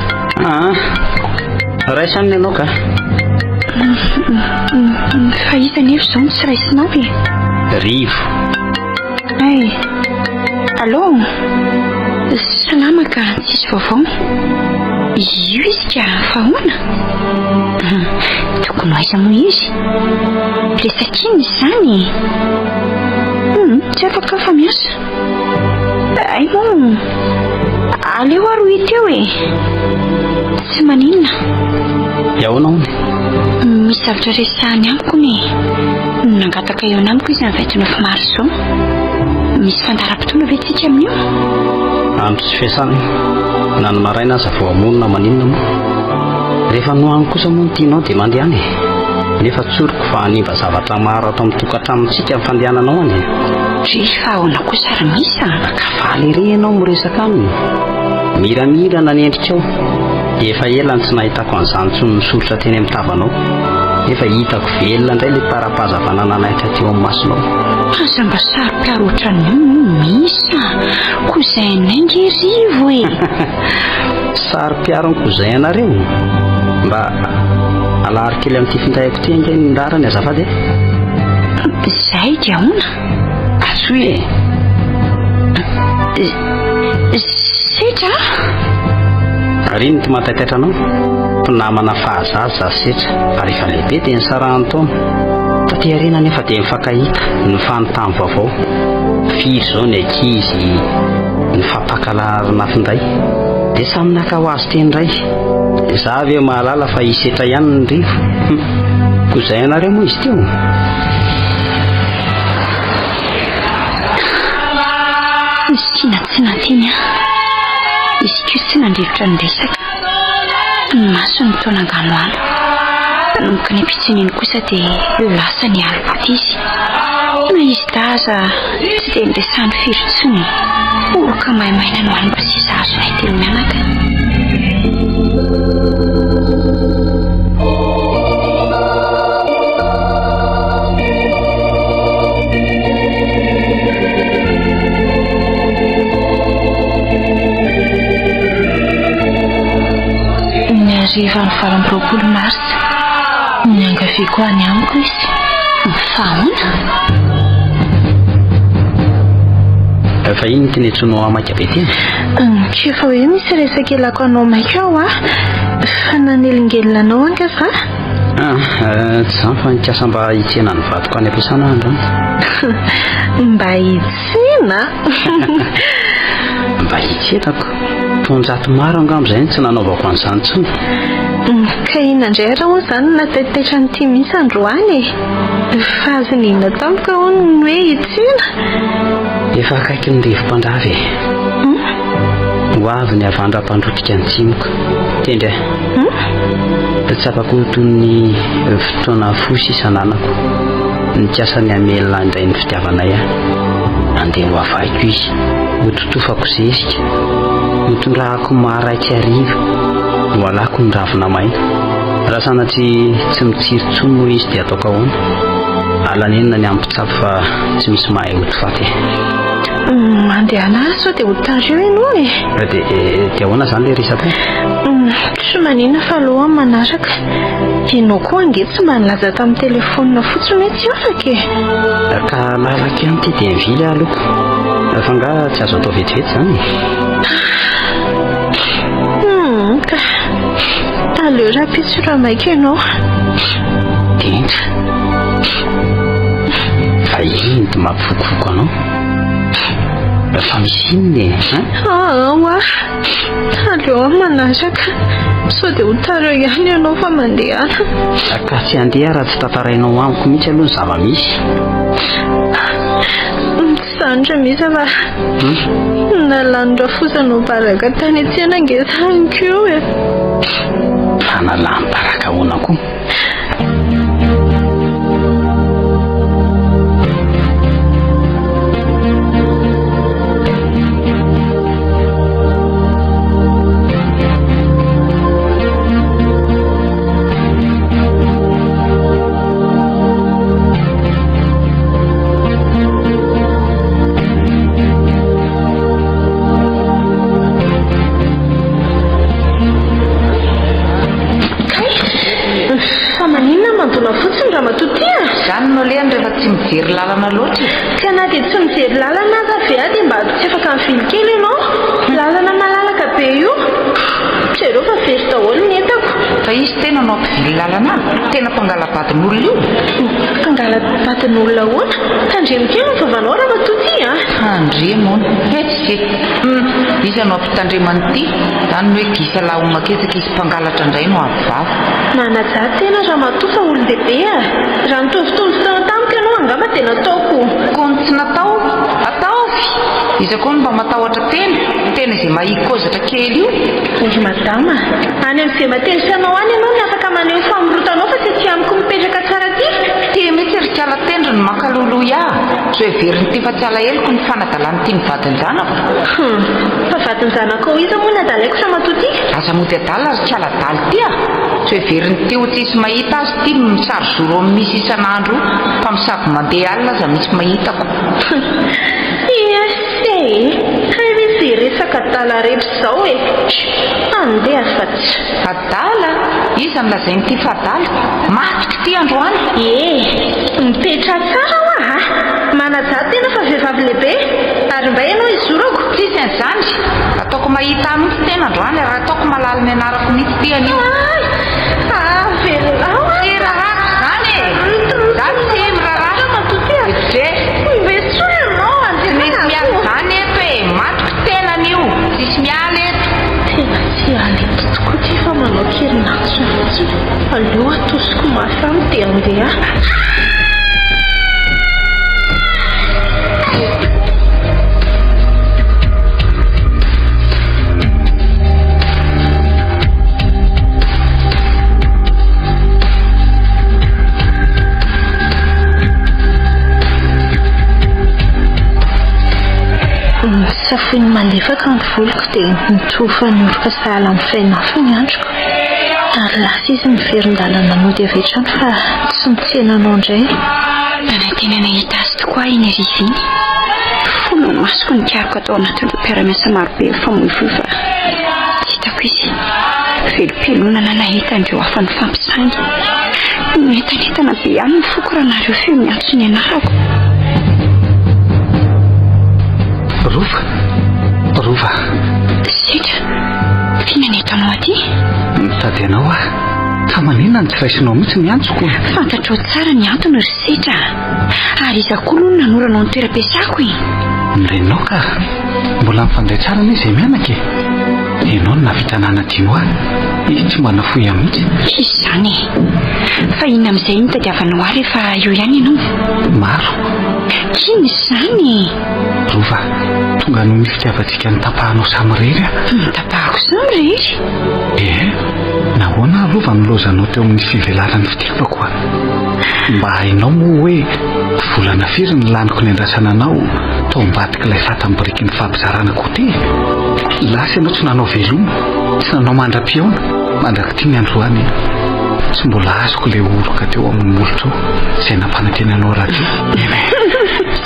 Raisany ianao ka? Fahitany efa izao tsy raisinao e. Rivo. Ay, allô? Salama ka tsisy vaovao? Io izy ka fa ahoana? Tokony aiza moa izy? Resakiny izany. Tsy afaka fa miasa. Ay moa, aleo aro hita eo e. Tsy maninona. Iahoana hony? Misy zavatra resahany amiko ne. Nangataka eo anamiko izy amin'ny 29 mars zao. Misy fandaharam-potoana ve tsika amin'io? Andro tsy fiasana na ny maraina aza vao hamonina maninona moa. Rehefa nohany kosa moa ny tianao dia mandeha any. Nefa tsoriko fa hanimba zavatra maro ato amin'ny tokantranontsika amin'ny fandehananao any. Fa ahoana kosa ary misy ka faly ery ianao miresaka aminy. Miramira na nendrikao. Efa elany tsy nahitako an'izany tsony misolotra teny amin'ny tavanao. Efa hitako velona indray ilay para-pazavana nanahitra teo amin'ny masonao. Aza mba saro-piaro ohatran'io misy kozainay ngerivo e. Saro-piaro ny kozainareo. Mba alahary kely amin'ity findaiko ty angay ny rarany azafady e. Izay dia ahoana? Aso e. Setra? Rino ty mataitaitra anao. Mpinamana fahazaza setra. Fa rehefa lehibe dia ny sarahany taona. Taty arena nefa dia mifankahita ny fanontany vaovao. Firy zao ny ankizy, ny fampakalarina finday. Dia samy naka ho azy teny iray. Za aveo mahalala fa isetra ihany ny rivo. Koa izay ianareo moa izy teo. Misina tsy natiny izy koa tsy nandrivotra ny resaka. Ny maso ny taona anganoano. Nanomboka ny ampitsininy kosa dia lasa ny alibody izy. Na izy daza tsy dia niresahany firy intsony. Oroka maimaina no any mba sy zahazonay telo mianaka. Rehefa ny valam-roapolo mars ny angaviko any amiko izy. Fahoana? Efa iny ty netronao amaika be tena. Kefa hoe misy resaka elako anao maika ao fa nanelingelina anao anga fa? Tsy zany fa nikasa mba hitsena ny vatoko any ampiasana androny. Mba hitsena? Mba hitsenako. Tonjato maro angambo izay tsy nanaovako an'izany tsony. Ka inandray raha hoy izany nataitaitra nyity misy androany e. Fa azy ninona tampoka hono ny hoe hitsena? Efa akaiky ny rivo-mpandravy e. Ho avy ny avandram-pandrotrika ny tsimoko. Tendra tsapako toy ny fotoana fosy isan'anako. Ny tiasany hamelona indray ny fitiavanay andeha ho avahiko izy. Ho totofako zezika. Hotondrahako maharaitsy arivo. Ho alako ny ravina maina. Raha sanatry tsy mitsiry tsony moa izy dia ataoko ahoana. Alanenina ny ampitsapy fa tsy misy mahay hotofaty. Mandeha anazy sao dia hotareo ianao e. Dia ahoana izany ilay resaka? Tsy maninona fa aloha manaraka. Ianao koa ange tsy mba nilaza tamin'ny telefonina fotsiny hoe tsy afaka e. Ka lalaka ihany ty dia mivily aloko. Fa nga tsy azo atao vetivety izany. Aleo raha pitsora maika ianao. Tendra. Fa iny ty mampifokofoko anao. Fa misy inona e? Aleo manaraka. Sao dia hotareo ihany ianao fa mandehana. Ka tsy handeha raha tsy tantarainao amiko mihitsy aloha ny zava-misy. Tsy zandra misy fa nalanindra fosanao baraka tany atsena angezany keo e. Fa nalany baraka hoana koa. mandona fotsiny raha matotia zany no lehany rehefa tsy mijery lalana loatra tsy anaty tsy mijery lalana aza ve ady mba tsy afaka mivily kely ianao lalana malalaka be io jereo fa very daholo ny entako fa izy tena no ampivily lalana tena mpangala-badin'olona io angala-badin'olona hoana tandremokely ny vavanao raha matotia andremona tsy izy no ampitandremany ity zany hoe gisa lahommaketsaka izy mpangalatra indray no avivava manaja tena raha matofa olon-dehibe raha nitovitovy tao tamiko ianao angamba tena ataoko kony tsy natao ataovy izy koa no mba matahotra tena izay mahikoazatra kely io ry madama any amin'ny vematelisanao any ianao ny afaka maneho famorotanao fa tsy tsy amiko mipetraka tsara ty te mitsy rikala tendro ny makalolo ia so everiny ty fa tsy alaheloko ny fanadalany ty mivadin-janako fa vadin-janako iza moa ny adalaiko sa matoty aza mody adala rikala daly ty so everiny ty ho tsisy mahita azy ty misary zoro amin'ny misy isan'andro fa misavy mandeha alina aza misy mahitako iasy resaka adala rehetra zao andeha fatsy adala iza nolazainy ty fa adala matika ty androany mipetra tsara hoa manaja tena fa vehivavy lehibe ary mba ianao izorako tsisy an'izany ataoko mahita mihitsy tena androany raha ataoko malala ny anarako mihitsy ty anio velao ty rarako zany zany tsy miraraka matoty mbeso ianao misy mialy zany eto matika tena anio tsisy mialy eto tena tsy alety tokoa ty fa manao kerinatso fotsiny aleo atosiko mafy amy dia andeha safoiny malefaka ny voloko dia nitofa ny oroka sahala amin'ny fainao fa ny androko ary lasa izy miveron-dalana mody avy hatrany fa tsy mitsenanao indray tena nahita azy tokoa iny riviny folo masoko ny karoko atao anatin'ireo mpiara-miasa marobe famoivoy fa tsy hitako izy velom-pelonana nahita andreo hafa ny fampisangy nentanentana be ihany ny fokoranareo feo miantso ny anarako Rova sitra finanetanao aty mitady anao ka manina ny tsiraisinao mihitsy miantsoko fantatrao tsara ny antony ry sitra ary iza koa no nanoranao ny toeram-piasako mirenao ka mbola mifandray tsara ny izay mianaka ianao no navitanana dino tsy mba nafoy mihitsy izy zany fa inona amin'izay ny tadiavanao ary rehefa eo ihany ianao maro iny zany Rova tonga noho ny fitiavantsika ny tapahanao samirery tapahako samirery nahoana Rova nilozanao teo amin'ny fivelaran'ny fitiavako mba hainao moa hoe volana firy ny laniko ny andrasana anao tao mbadika ilay fatam-biriky ny fampizarana koty lasa ianao tsy nanao veloma tsy nanao mandra-piaona mandraky ty ny androany tsy mbola azoko ilay oroka teo amin'ny molotrao izay nampanantenanao raha ty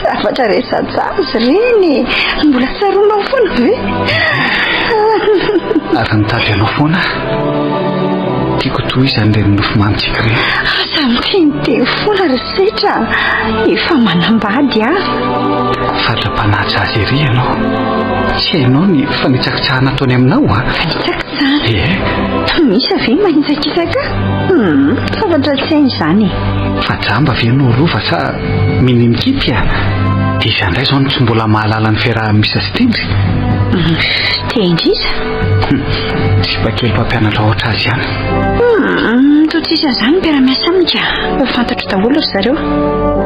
zavatra resajazy reny mbola tsaronao foana ve ary nitady anao foana tiako toy izany le nofo mamitsika reny aza miteny foana ry sitra efa manambady fadra-panaja azy ery ianao tsy hainao ny fanitsakitsahana ataony aminao fanitsakitsahana misy ave manitsakitsaka zavatra tsy hainy izany fa jamba ve no Rova sa minimikipy izy andray zao no tsy mbola mahalala ny fiaraha-misa sy tendry tendry iza tsy bakely mpampianatra ohatra azy ihany totsisa izany mpiara-miasa amika fantatro daholo ry zareo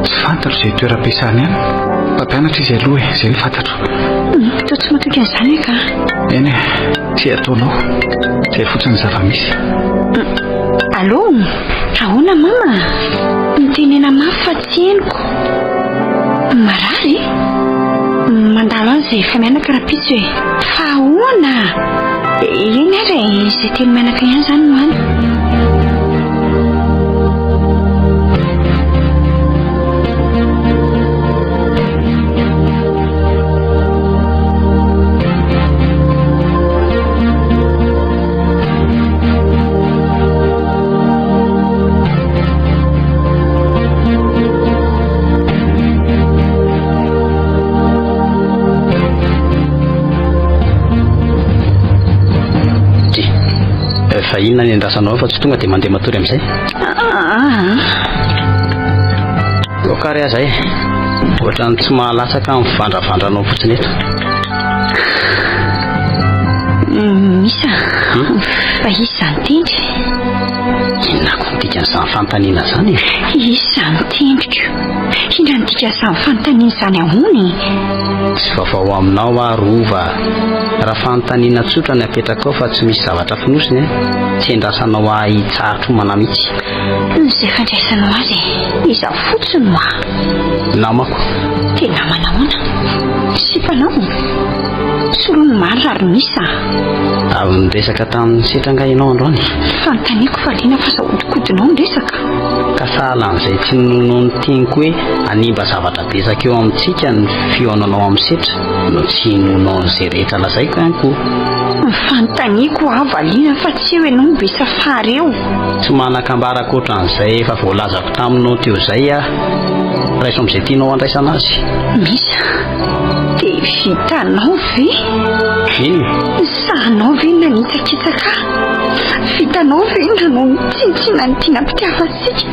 tsy fantatro izay toeram-piasany ihany mpampianatra izy aloha izay le fantatro to tsy matoky an'izany ka eny tsy ataonao izay fotsiny zava-misy allo ahoana mama mitenena mafy fa tsy henoko marary mandalo an'izay efa mianaka rapitsy hoe fa ahoana eny ary izay teny mianaka ihany izany no any fa inona ny andrasanao fa tsy tonga dia mandeha matory amin'izay okary aza e ohatrany tsy mahalatsaka mivandravandranao fotsiny eto misa fa izy zany tendry inona ko dikan'izany fanontaniana zany izy zany tendriko indra ny dikan'izany fanontaniana zany ahony tsy vaovao aminao Rova raha fanontaniana tsotra ny apetraka ao fa tsy misy zavatra finosiny tsy endrasanao ahitsarotro manamitsy izay fandraisanao azy iza fotsiny moa namako tena manahoana sy mpanao solony maro ary misa avy niresaka tamin'ny setranga ianao androany fanontaniako fa liana fa zahodinkodinao niresaka ka sahala amin'izay tsy nonono teniko hoe animba zavatra betsaka eo amintsika ny fionanao amin'ny setra no tsy nonao an'izay rehetra lazaiko ihany koa fanontaniako avaliana fa tsy hoe no be safary eo tsy manakambara koatran'izay efa voalazako taminao teo izay raiso amin'izay tianao andraisana azy misa dia vitanao ve iny sahanao ve nanitsakitsaka vitanao ve nanao tsintsina ny tiana mpitiavantsika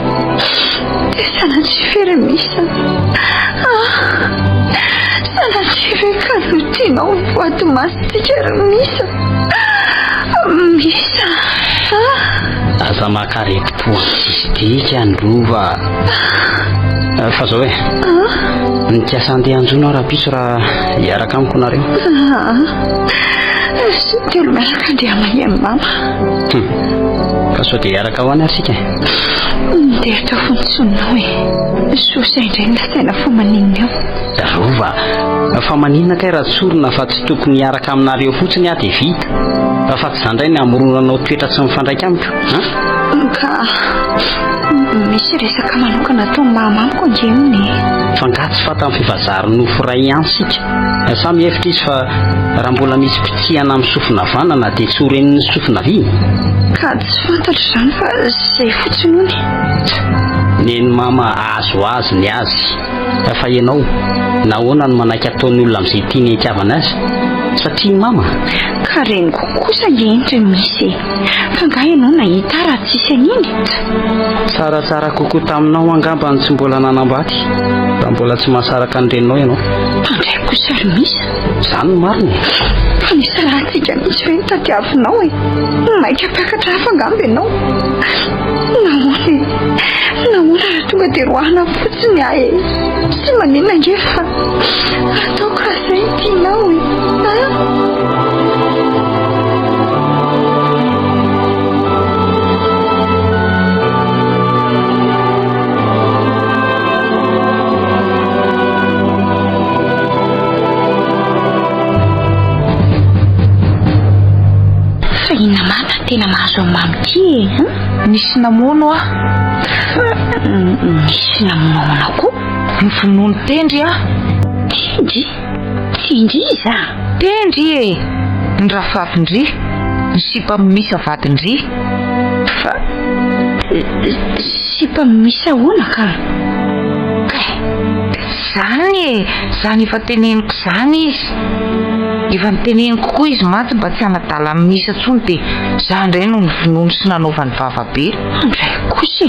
dia sanatsy fery misa sanatsy fery kalotianao boaty masitsika ry misa misa aza makareti-po antsisy dika ny Rova fa zao ny tiasa andeha anjono raha pitso raha hiaraka amiko nareo telo miaraka andeha mahemy mama ka sao dia hiaraka ho any arsika dia atao fontsonao sosa indray ny lasaina fa maninona eo Rova fa maninona kay raha tsorona fa tsy tokony hiaraka aminareo fotsiny dia vita fa tsy zany indray ny amoronanao toetra tsy mifandraika amiko ka misy resaka manokana tao mahamamiko angeminy fa nga tsy fata amin'ny fivazary noforay ihany sika samy hevitra izy fa raha mbola misy mpitsihana amin'ny sofina vanana dia tsy horeniny sofina vy ka tsy fantatro zany fa zay fotsiny ony neny mama azo azy ny azy fa ianao nahoana no manaiky ataon'ny olona amin'izay tiany itiavana azy satria mama ka reniko kosa entry misy fa nga ianao nahita raha tsisy aniny tsaratsara kokoa taminao angambany tsy mbola nanambaty raha mbola tsy mahasaraka ny reninao ianao pandray kosa ry misa zany no mariny fa nisy rahantsika misy hoe nitadiavinao maika mpiakatra hafa angamba ianao nahoana raha tonga dia roahana fotsiny ahy tsy maninona ngefa ataoko raha zay tianao fa inona mana tena mahazo mamy ty nisy namono nisy namonoana koa ny finono tendry tendry iza tendry ny rafafindry ny sipa misy avadindry fa sipa misy ahoana ka zany zany efa teneniko zany izy efa niteneniko koa izy maty mba tsy hanadala misy atsony dia zany indray no ny finono sy nanaovany vavabe andray kosa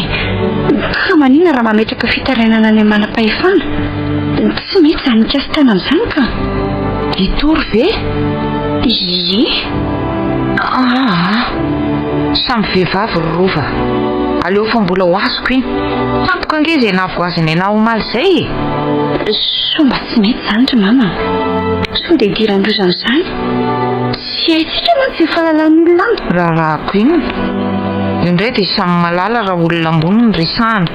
ka manina raha mametraka fitarainana any manam-pahefana tsy mety zany mikasitana amin'izany ka itory ve samy vehivavy ry Rova aleo fa mbola ho azoko iny antoka ange zay nahavoazany ana omaly zay somba tsy mety zany ry mama so dia idirandrozana izany tsy haitsika mantsy efa lalan'olona any raharahako iny indray dia samy malala raha olona ambony ny resahana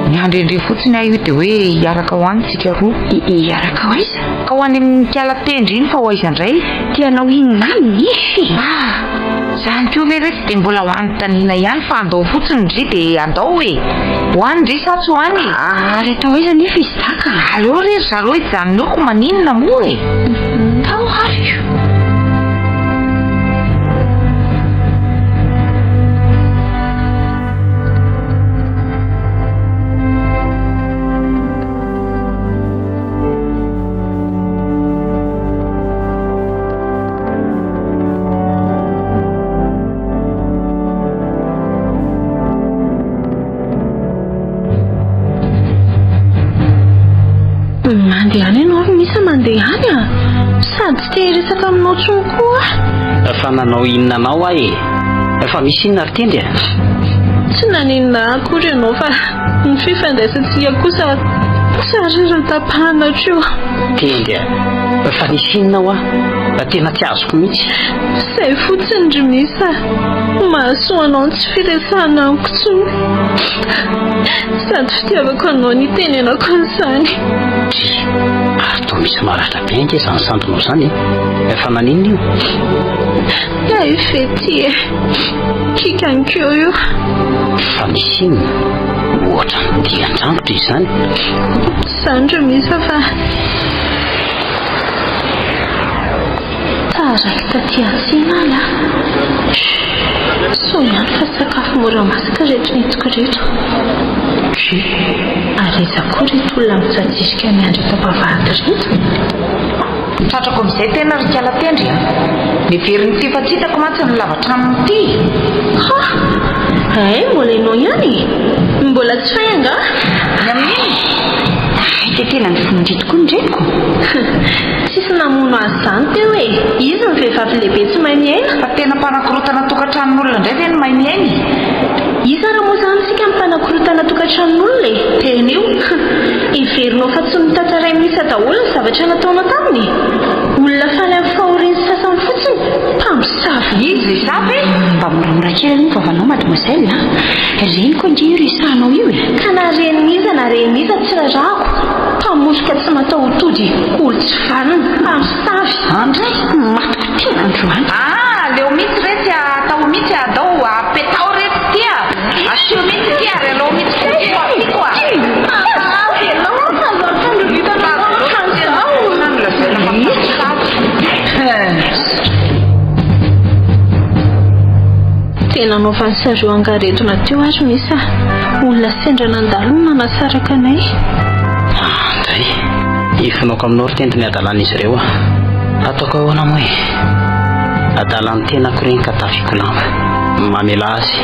ny andrendre fotsiny ahy io dia hoe hiaraka ho anytsika roa hiaraka ho aiza ka ho any amin'ny kiala tendry iny fa ho aiza indray tianao inona nify zany ko ve rehetra dia mbola ho any taniana ihany fa andao fotsiny ndry dia andao ho any ndry sa tsy ho any ary atao aiza nefa izy taka aleo rery zareo ijanony eo ko maninona moa tao ariko mandeha any ianao ary misy mandeha any a sady tsy te resaka aminao tsony koa fa nanao inona anao ahy efa misy inona ry tendry a tsy naninona akory ianao fa ny fifandraisantsika kosa tsarara tapahana hatreo tendry a fa nisy inona ho a tena tsy azoko mihitsy izay fotsiny ry misa mahasoa anao tsy firesahana amiko tsony sady fitiavako anao ny tenenako an'izany ary toa misy maratra be ange izany sandronao izany efa naninona io ay fety kikanykeo io fa misy inona ohatra ny andrangotra izany izany ry misa fa taraiky taty antsinala so ihany fa sakafo mora masaka rehetra nentiko rehetra ary iza koa reto olona mitsajisika miandry tapavahady reto tratrako amin'izay tena rikala tendry a miveriny ty fa tsy hitako mantsy ny lavatra aminy ty ay mbola ianao ihany mbola tsy fahanga ny amin'iny ay dia tena ny fonindritoko ndretiko tsisy namono azy izany teo hoe izy ny vehivavy lehibe tsy mahay miaina fa tena mpanakorotana tokantranon'olona indray ve ny mahay miainy iza raha moa izany sika mipanakorotana tokantranon'olona tena io iverinao fa tsy mitatsaray mihitsy daholo ny zavatra nataonao taminy olona faly amin'ny fahoriany sasany fotsiny mpamosavy izy isavy mba moramora kely aloha vavanao mademoiselle reny koa ndre io resahanao io ka na reniniza na reniniza tsy rarako mpamosoka tsy mataotody olo tsy valiny mpamosavy andray matoko tena androany leo mihitsy retsy atao mihitsy adao apetao retsy tia asio mihitsy tia ary alao mihitsy koa koa tena naovan'ny sareo angaretona teo ary misa olona sendra nandalo no nanasaraka anay andray ifinoko aminao ry tendry ny adalan'izy ireo ataoko ahoana moa adalan'ny tenako reny ka tafiko lamba mamela azy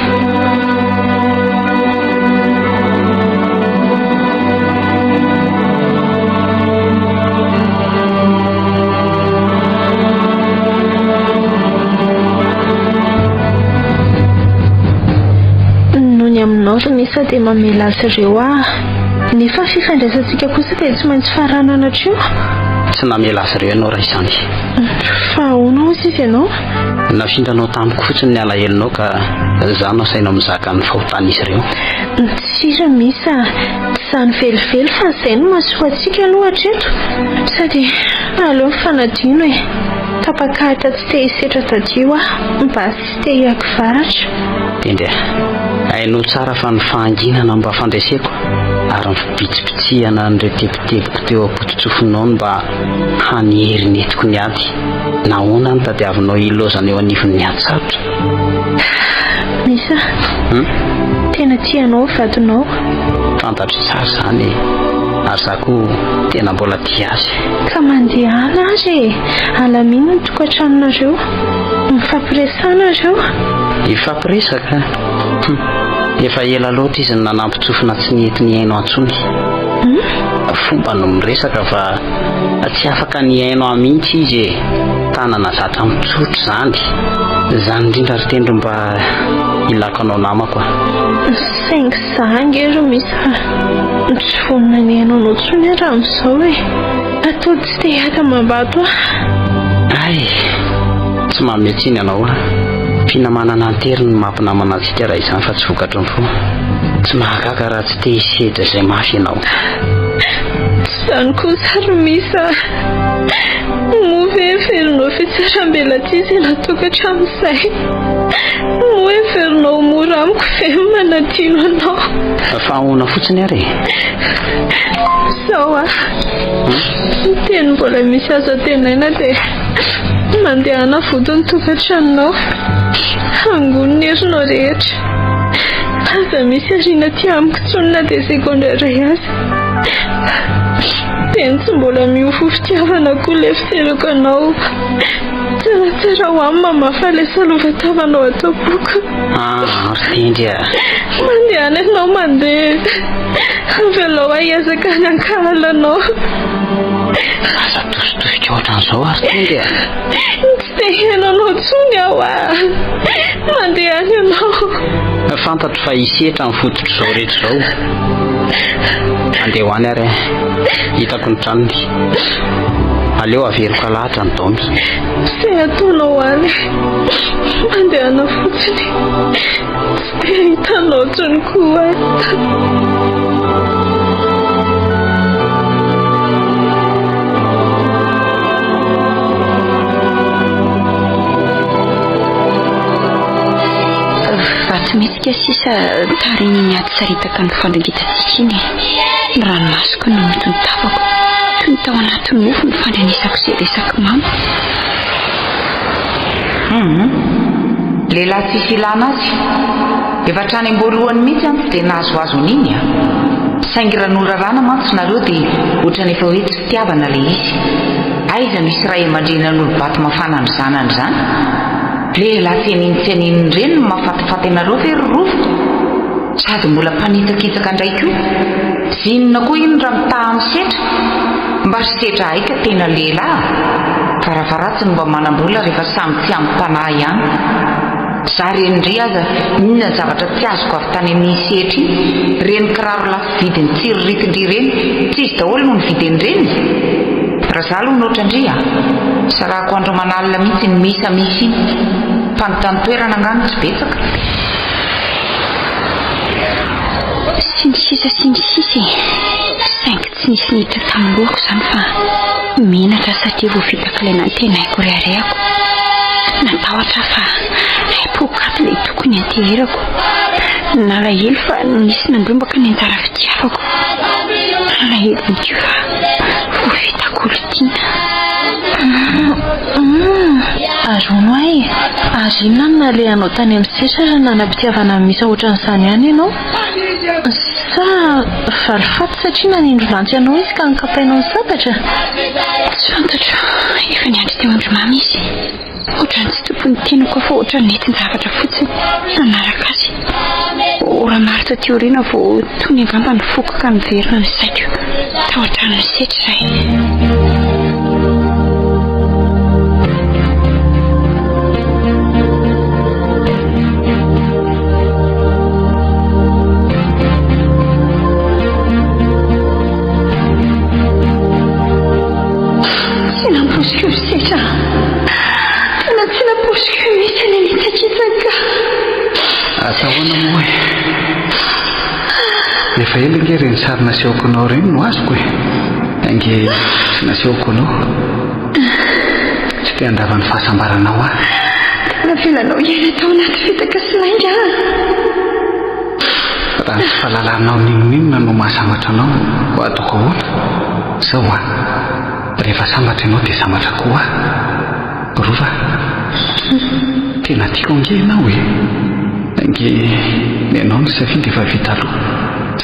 aminao ry misa dia mamela azy ireo nefa fifandraisantsika kosa dia tsy maintsy faranana hatreo tsy namela azy ireo ianao raha izany fa ahoana ozy izy ianao nafindranao tamiko fotsiny ny alahelinao ka za no sainao mizaka ny fahotan'izy ireo tsy ry misa tsy izany velively fa izay no mahasoa antsika aloha hatreto sady aleo mifanadino hoe tapakahitra tsy te hisetra tadio mba tsy te hiakivaratra tendry hainao tsara fa ny fahanginana mba fandraiseko ary mipitsipitsihana nireo teboteboko teo apototsofinao mba haniherinetiko ny ady nahoana ny tadiavinao ilozana eo anivon'ny atsarotra misa tena tianao vadinao fantatro tsara izany ary za koa tena mbola tia azy ka mandeha ala azy alamino ny tokantranonareo mifampiresana ireo ifampiresaka efa ela loatra izy ny nanampitsofina tsy nientiny haino antsony fomba no miresaka fa tsy afaka ny haino amihitsy izy tanana zatra mitsotro izany indrindra ry tendry mba ilako anao namako saingy zangery misy tsy vonina ny haino anao tsony raha amin'izao hoe atody tsy te hiaka mambato ay tsy mametsiny anao finamanana antery ny mampinamana antsika raha izany fa tsy vokatry ny fo tsy mahagaga raha tsy te hisedra izay mafy ianao tsy izany kosa ry misa moveverinao fitsarambela ty izay natokatra amin'izay moveverinao mora amiko ve manadino anao fa ahoana fotsiny ary zao teny mbola misy azo tenaina dia mandehana vodiny tokantranonao hangoniny herinao rehetra aza misy arina ty amiko tsonina dia sekonda ray azy teny tsy mbola miofo fitiavana koa le fiterako anao tsaratsara ho amin'ny mamafaly salovatavanao atao boko tendry mandehana ianao mandeha avy alao ahiazaka ny ankahalanao Asa tositositra ohatran'izao ary tonga. Tsy dia henanao tsony aho mandeha any ianao. Fantatro fa hisetra ny fototro izao rehetra izao. Andeha ho any ary hitako ny tranony. Aleo averiko alahatra ny daomy. Izay ataonao any mandehana fotsiny, tsy dia hitanao tsony koa. Misika sisa tarininy aty saritaka ny fandrangitantsika iny. Ny ranomasoko no mitony tavako toy ny tao anatin'ny mofo ny fandrenesako izay resaka mamo. Lehilahy tsisy ilana azy efa trany amboalohany mihitsy tsy dia nahazoazo an'iny a. Saingy ranorarana mantsy nareo dia ohatrany efa hoe tsy fitiavana le izy. Aiza misy ray aman-drenan'olo bato mafana ny zanany zany. Lehilahy fianin'ny reny no mahafatifaty anareo ve rorofo sady mbola mpaниtakitsaka indray koa. Zinona koa iny raha mitaha amin'ny setra mba setra haika tena lehilahy farafaratsy no mba manam-bola rehefa samy tsy amin'ny tanahy ihany. Za renindry aza inona zavatra tsy azoko avy tany amin'ny setra iny. Reny kiraro lafo vidiny tsiroritindry reny tsy izy daholo no ny vidiny reny. Raha za aloha notrandria sarako andro manalina mihitsy ny misy iny fanontany toerana angano tsy betsaka. Sinisisa saingy tsy nisy niditra tamin'ny lohako izany fa menatra satria vao vitako ilay nantenaiko reharehako. Natahotra fa haipokaty ilay tokony anteherako. Nalahelo fa nisy nandrombaka ny anjara fitiavako. Nalahelo miko fa vao vitako olontiana. Arono ay, azo inona no nalehanao tany amin'ny setra raha nanam-pitiavana misy ohatran'izany ihany ianao? Sa valifaty satria nanindro lantsy ianao izy ka nikapainao ny sabatra? Tsy fantatro, efa niandry teo andro mamy izy. Ohatrany tsy tompony tenako fa ohatrany nentin-javatra fotsiny nanaraka azy. Ora maro taty aoriana vao toy ny angamba ny fokoka miverina ny saiko tao an-tranony setra izay. Atahoana moa efa ela nge reny sary nasehoko anao reny no azoko ange tsy nasehoko anao tsy te handava ny fahasambaranao navelanao iaina tao anaty fitaka sy lainga. raha ny fahalalanao ninonina no mahasambatra anao ho ataoko ahoana zao rehefa sambatra ianao dia sambatra koa rova tena tiako ange ianao ange ianao ny safidy efa vita aloha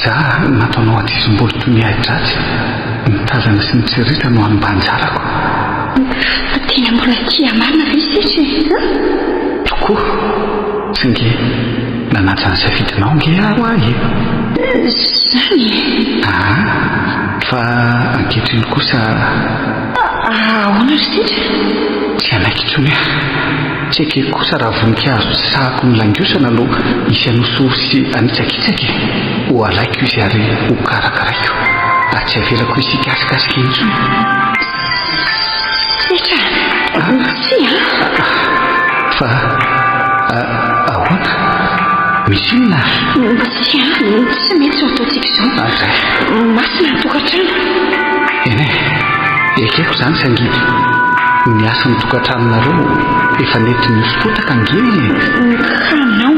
za nataonao atizim-boly toy ny ahidratsy nitazana sy nitsiritra no anombanjarako. Tena mbola tia marina ve setra tokoa sy nge nanaja ny safidinao nge aho zany fa ankehitriny kosa ahoana ry setra tsy anaiky intsony tsy eke kosa raha voninkazo sahako ny langiosana no isy anoso sy anitsakitsaka ho alaiko izy ary ho karakaraiko tsy averako isikasikasika intsony. Setra tsy fa ahoana misy inona tsy mety zao ataontsika izao masina ny tokantrano ene ekeko izany sangidy ny asa ny tokantranonareo efa nety miosopotaka nge kanao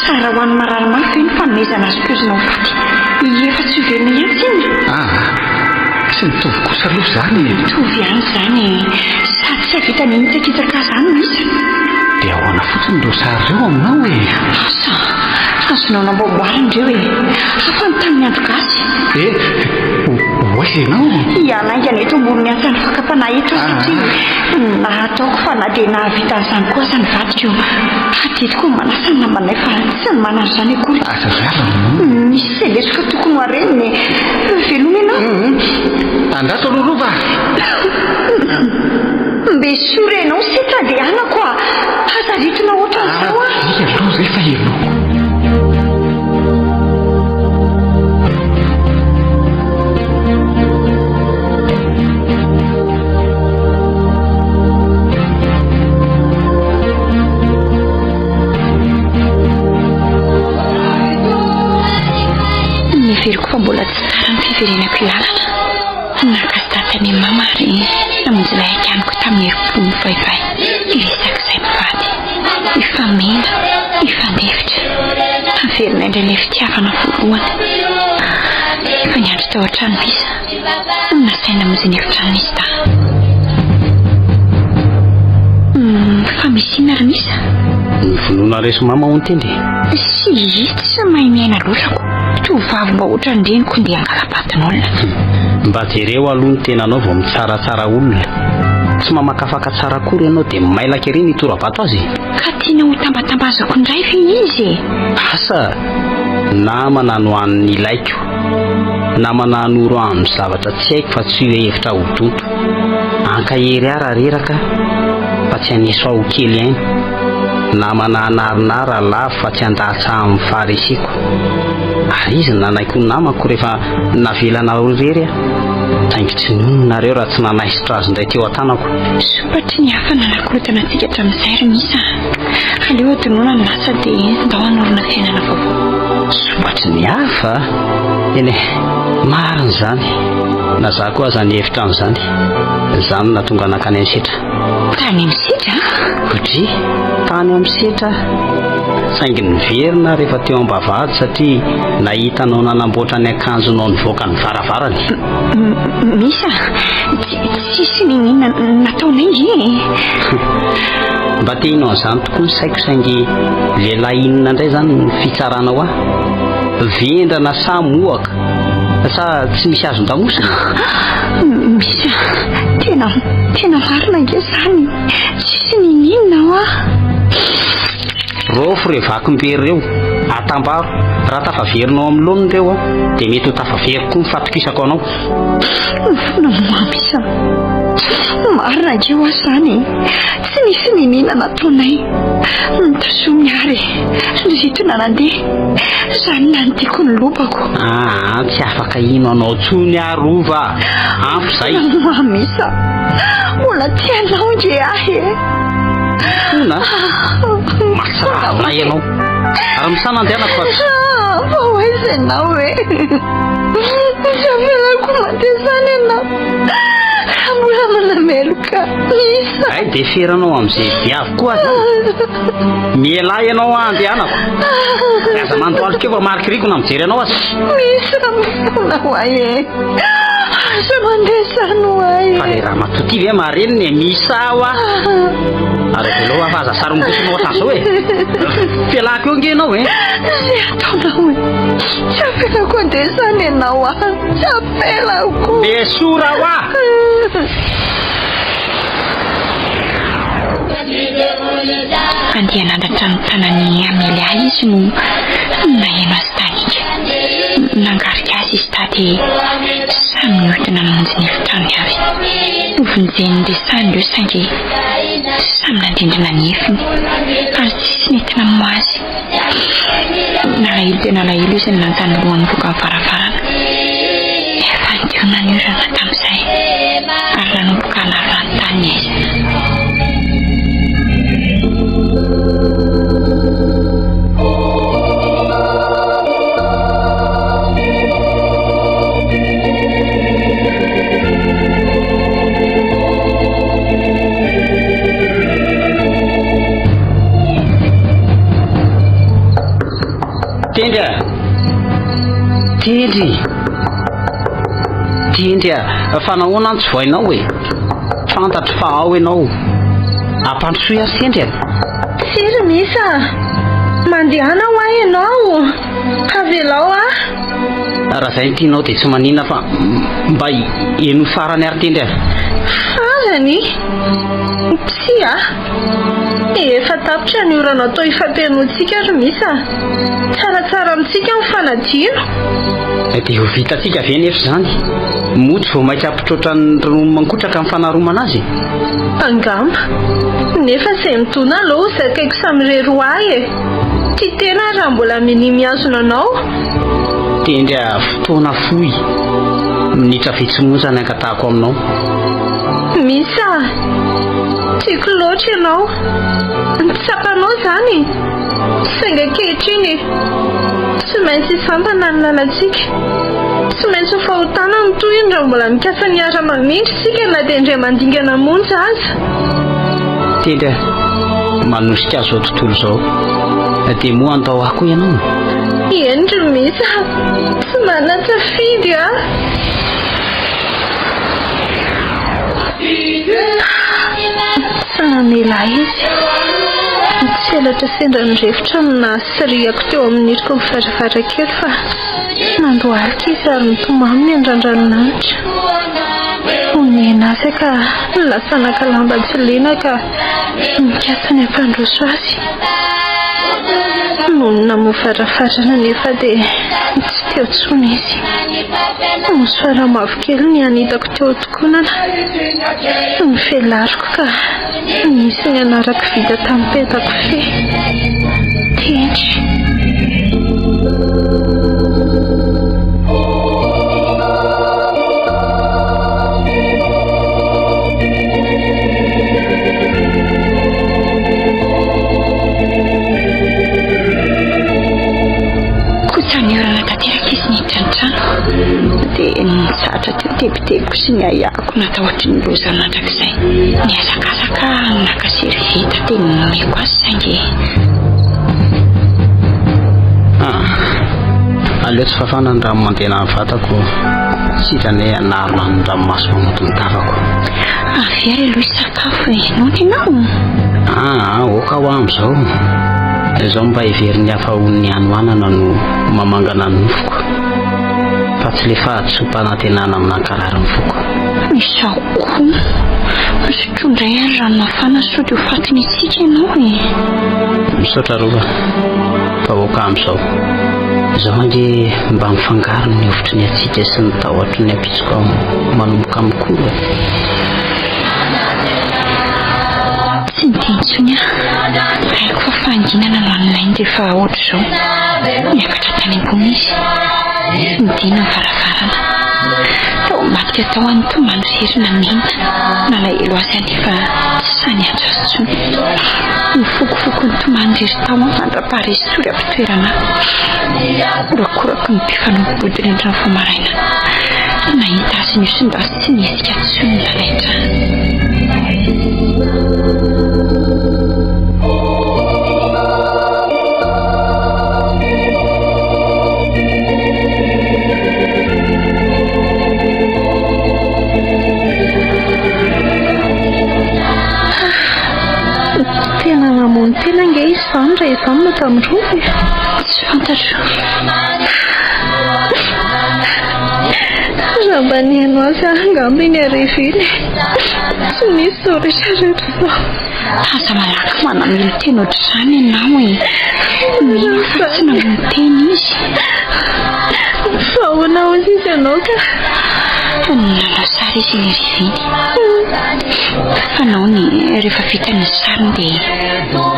tsara ho an'ny marary mafy eny fanomezana azy kozina ho faty efa tsy hoverina iantsy iny sy nitovy kosa aloha zany mitovy ihany zany sady tsy havita ninitsakitsaka zany misy dia ahoana fotsiny ro sary reo aminao asa azonao namboamboariny reo hafanontany andro gasy oe ianao ianaingana eto amboniny asany fakapanahy eto satria nahataoko fa na dia nahavita an'izany koa sany vadiko haditiko manasany nambanay fa tsy ny manany izany akory azaala misy selesika tokony ho areniny velona ianao andraso aloha rova sorenao setradeanako a hazaritrina ohatran'izao a aloha zay fa eloko niveriko fa mbola tsy tsara ny fiverenako lalana nakasitantany mamary namonjy ilay akaniko tamin'ny herim-pony vaivay iresak'izay mivady ifamena ifandefitra averina indray ilay fitiavana voalohany efa niandry tao an-trano bisa nasaina amonjy ny efitranon'izy ta fa misy ina ry misa nyvonoana reso mama ho nytendry sy tsy mahay miaina loatrako tovavy mba ohatra ny reniko ndeha angala-batin'olona mba jereo aloha ny tenanao vao mitsaratsara olona tsy mamakafaka tsara kory ianao dia mailaka ery ny tora-bato azy ka tiana ho tambatambazako indray fa izy asa na manano an'ny ilaiko na mananoro amin'ny zavatra tsy haiko fa tsy hoe hevitra ho tonto ankahery ara reraka fa tsy haneso aho kely ainy na mananarinara lavo fa tsy handatsa amin'ny faharesiko ary izy nanaiko ny namako rehefa navelana rery taingy tsy nononareo raha tsy nanaisitra azy indray teo an-tanako sopatry ny hafa nanakorotana antsika hatramin'izay ry misa aleo atonona ny lasa dia ndao hanorona fiainana vaovao sopatry ny hafa eny mariny zany na za koa aza ny hevitra an'izany zany na tonga nakany amin'ny setra tany amin'ny setra otry tany amin'ny setra saingy niverina rehefa teo ambavady satria nahitanao nanamboatra ny akanjonao nivoaka ny varavarany misa tsisy ninina nataonay nge mba te hinao an'izany tokoa ny saiko saingy lehilahy inona indray zany ny fitsaranao ahy vendrana sa mohaka sa tsy misy azon-damosina misa tena marina nge zany tsisy nininao a rofo re vakim-bery reo atambaro raha tafaverinao amin'ny loniny reo dia mety ho tafavery koa mifatokisako anao namamisa marina nge ho azy zany tsy nisy ninina nataonay nitazo miary nritona nandeha zany nandiako ny lobako tsy afaka ino anao tsony arova ampy zay mamisa mbola tianao nge ahy ona matsarana ianao ary misana andehanako fa hoaizenao hoe zavelako mandezany anao raha mbola manameloka misa ay dia feranao amin'izay viavy koa zany mielahy ianao andehanako aza mandoaliko fa marikirikona mijery anao azy misa misanao aye aza mandezano aye fa le raha matotivy e mareniny e misa ao a ary velao afa aza sary mikosonao ohatran'izao e fialako eo nge ianao e zay ataonao e tsy apelako andezany ianao a tsy apelako le sora ho a andeha nandratra ny tanany amely ahy izy no naheno azy tanika nangarika azy izy tady samy nihodina namonjy ny efitrany avy novonjeny resany reo saingy samy nandrindrina ny efiny ary tsisy nentina mo azy nalahilo tena lahilo izy ny nantany lohany boka ny varavarana efa nitiona ny orana tamin'izay ary nanomboka alarany tany izy tendry fa nahoana ny tsy voainao e fantatro fa ao ianao ampandrosoy azy tendry siry misa mandehana ho ahy ianao kavelao a raha zay tianao dia tsy manina fa mba eno farany ary tendry farany tsy a efa tapitra ny orana atao ifampenoantsika ry misa tsaratsara amintsika ny fanadino dia ho vitatsika ve nefa izany motsy vao mainka ampitrotra ny ronono mankotraka amin'ny fanaromana azy angamba nefa izay mitona aloha zakaiko samyrero ahy ty tena raha mbola minimiazona anao tendra fotoana fohy minitra fitsimonsana ankatahako aminao misy tiako loatra ianao ny tsapanao zany sainga kehitriny tsy maintsy isantana ny lalantsika tsy maintsy ho fahotana ny toy indra mbola mikasa ny ara mamindry sika na dia indray mandingana monja aza tendra manosika azy zao tontolo zao dia moa andao ako ianao endry misy tsy manatsafidy tsy namela izy tsy elatra sendra ny rivotra amina siriako teo amin'niriko mifaravara kely fa nandohalika izy ary nitomaminy andrandranolanitra onyenazy ka nilasanaka lamba tsy lena ka mikasany ampandroso azy monina mofarafarana nefa dia tsy teo tsony izy mosara mavokely ny anitako teo tokonana ny felariko ka nisy ny anarako vita tamin'ny petako fe tendry dia nitsatra teo tebitebiko sy ny ayako natao ohatry ny loza mandrakizay ny azakazaka nakasery vita dia nomeko azy saingy aleo tsy fafana ny rano mandeha ny vatako sitrany anarona ny ranomaso mamoto ny tavako avy ary aloha sakafo noana ianao oka ho am'izao izao mba hiverin'ny hafa hon'ny anoanana no mamangana ny nofoko fa tsy le fahatsopa anatenana aminankarary ny foko izao koa misotrondray ary rano mafana sody ho fatiny isika ianao misaotra rova fa oka am'izao izao ange mba mifangaro ny hevitry ny atsika sy ny tahotra ny apitsiko manomboka amin'ny kora tsy nitensony aiko fa fanginana no aninainy rehefa ohatra izao miakatra tany ambony izy midina mivaravarana tao matika tao any tomany rerina nena nalahelo azy any fa tsy sany atrazy tsony mifokofoko ny tomany rery tao mandra-pahary izy sory ampitoerana rakorako ny mpifanombobodiny andrany famaraina nahita azy nisondasy tsy nisika tsony nalaitra tena namony tena nge izy zany raha izany no tamin'roa tsy fantatro raha mba nihaino azy angamba iny areviny tsy nisy zao rehetrarehetra zao aza malaky manamilo teny ohatr' izany ianao mino fa tsy namony teny izy fa hoana ozy izy ianao ka nanao sary izy ny riviny fanao ny rehefa vita ny sariny dia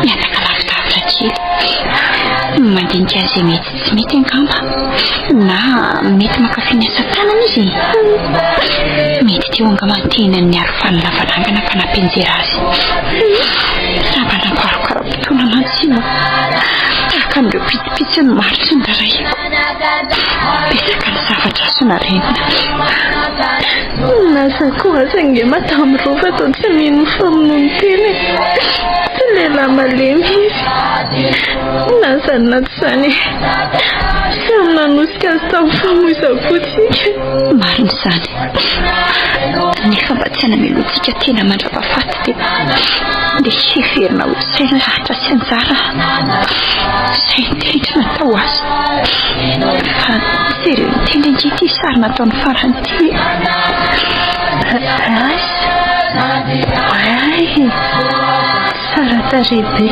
miataka lavidavitra kely mandinika izay mety tsy mety angamba na mety makafiny asa tanana izy mety teo angamantena ny arofany lavanangana ka nampenjera azy saba namparokarapotona mantsino tahaka an'ireo pitsipitsy ny maritry ny raraiko pesaka ny zavatra sona renina naza koa azange matamin'rova atao tsy mino famonony teny tsy lehilahy malemy izy nazany na tsy zany samy nanosika azy tamin'ny famoizapotsika mariny izany nefa mba tsy hanameloantsika tena mandra-pahafaty dia heverina ho saina rahatra sy anjara izay nitendry natao azy fa sereo nitendry angety sary nataon'ny farany ty tsara tarehibe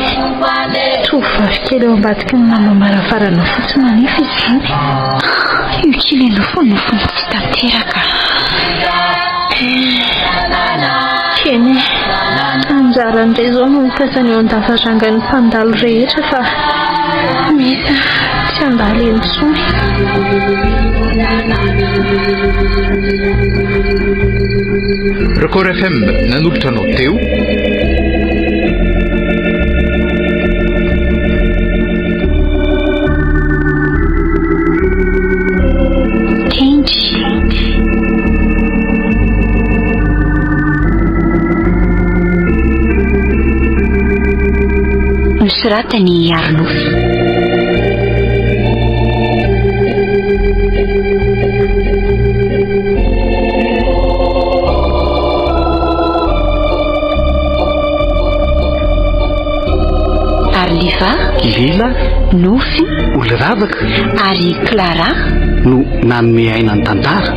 tovavy kely eo ambadiky ny mama maravarana fotsy manefa izy zany io le nofony tsy tanteraka. Keny anjaran'indray izao no mipasany eo an-davarangany mpandalo rehetra fa mesa tsy andalo intsony. Record FM nanolotra anao teo Tendry nosoratany Arnofy. Arliva, Lila, Nofy, Oloravaka ary Clara no nanome aina ny tantara.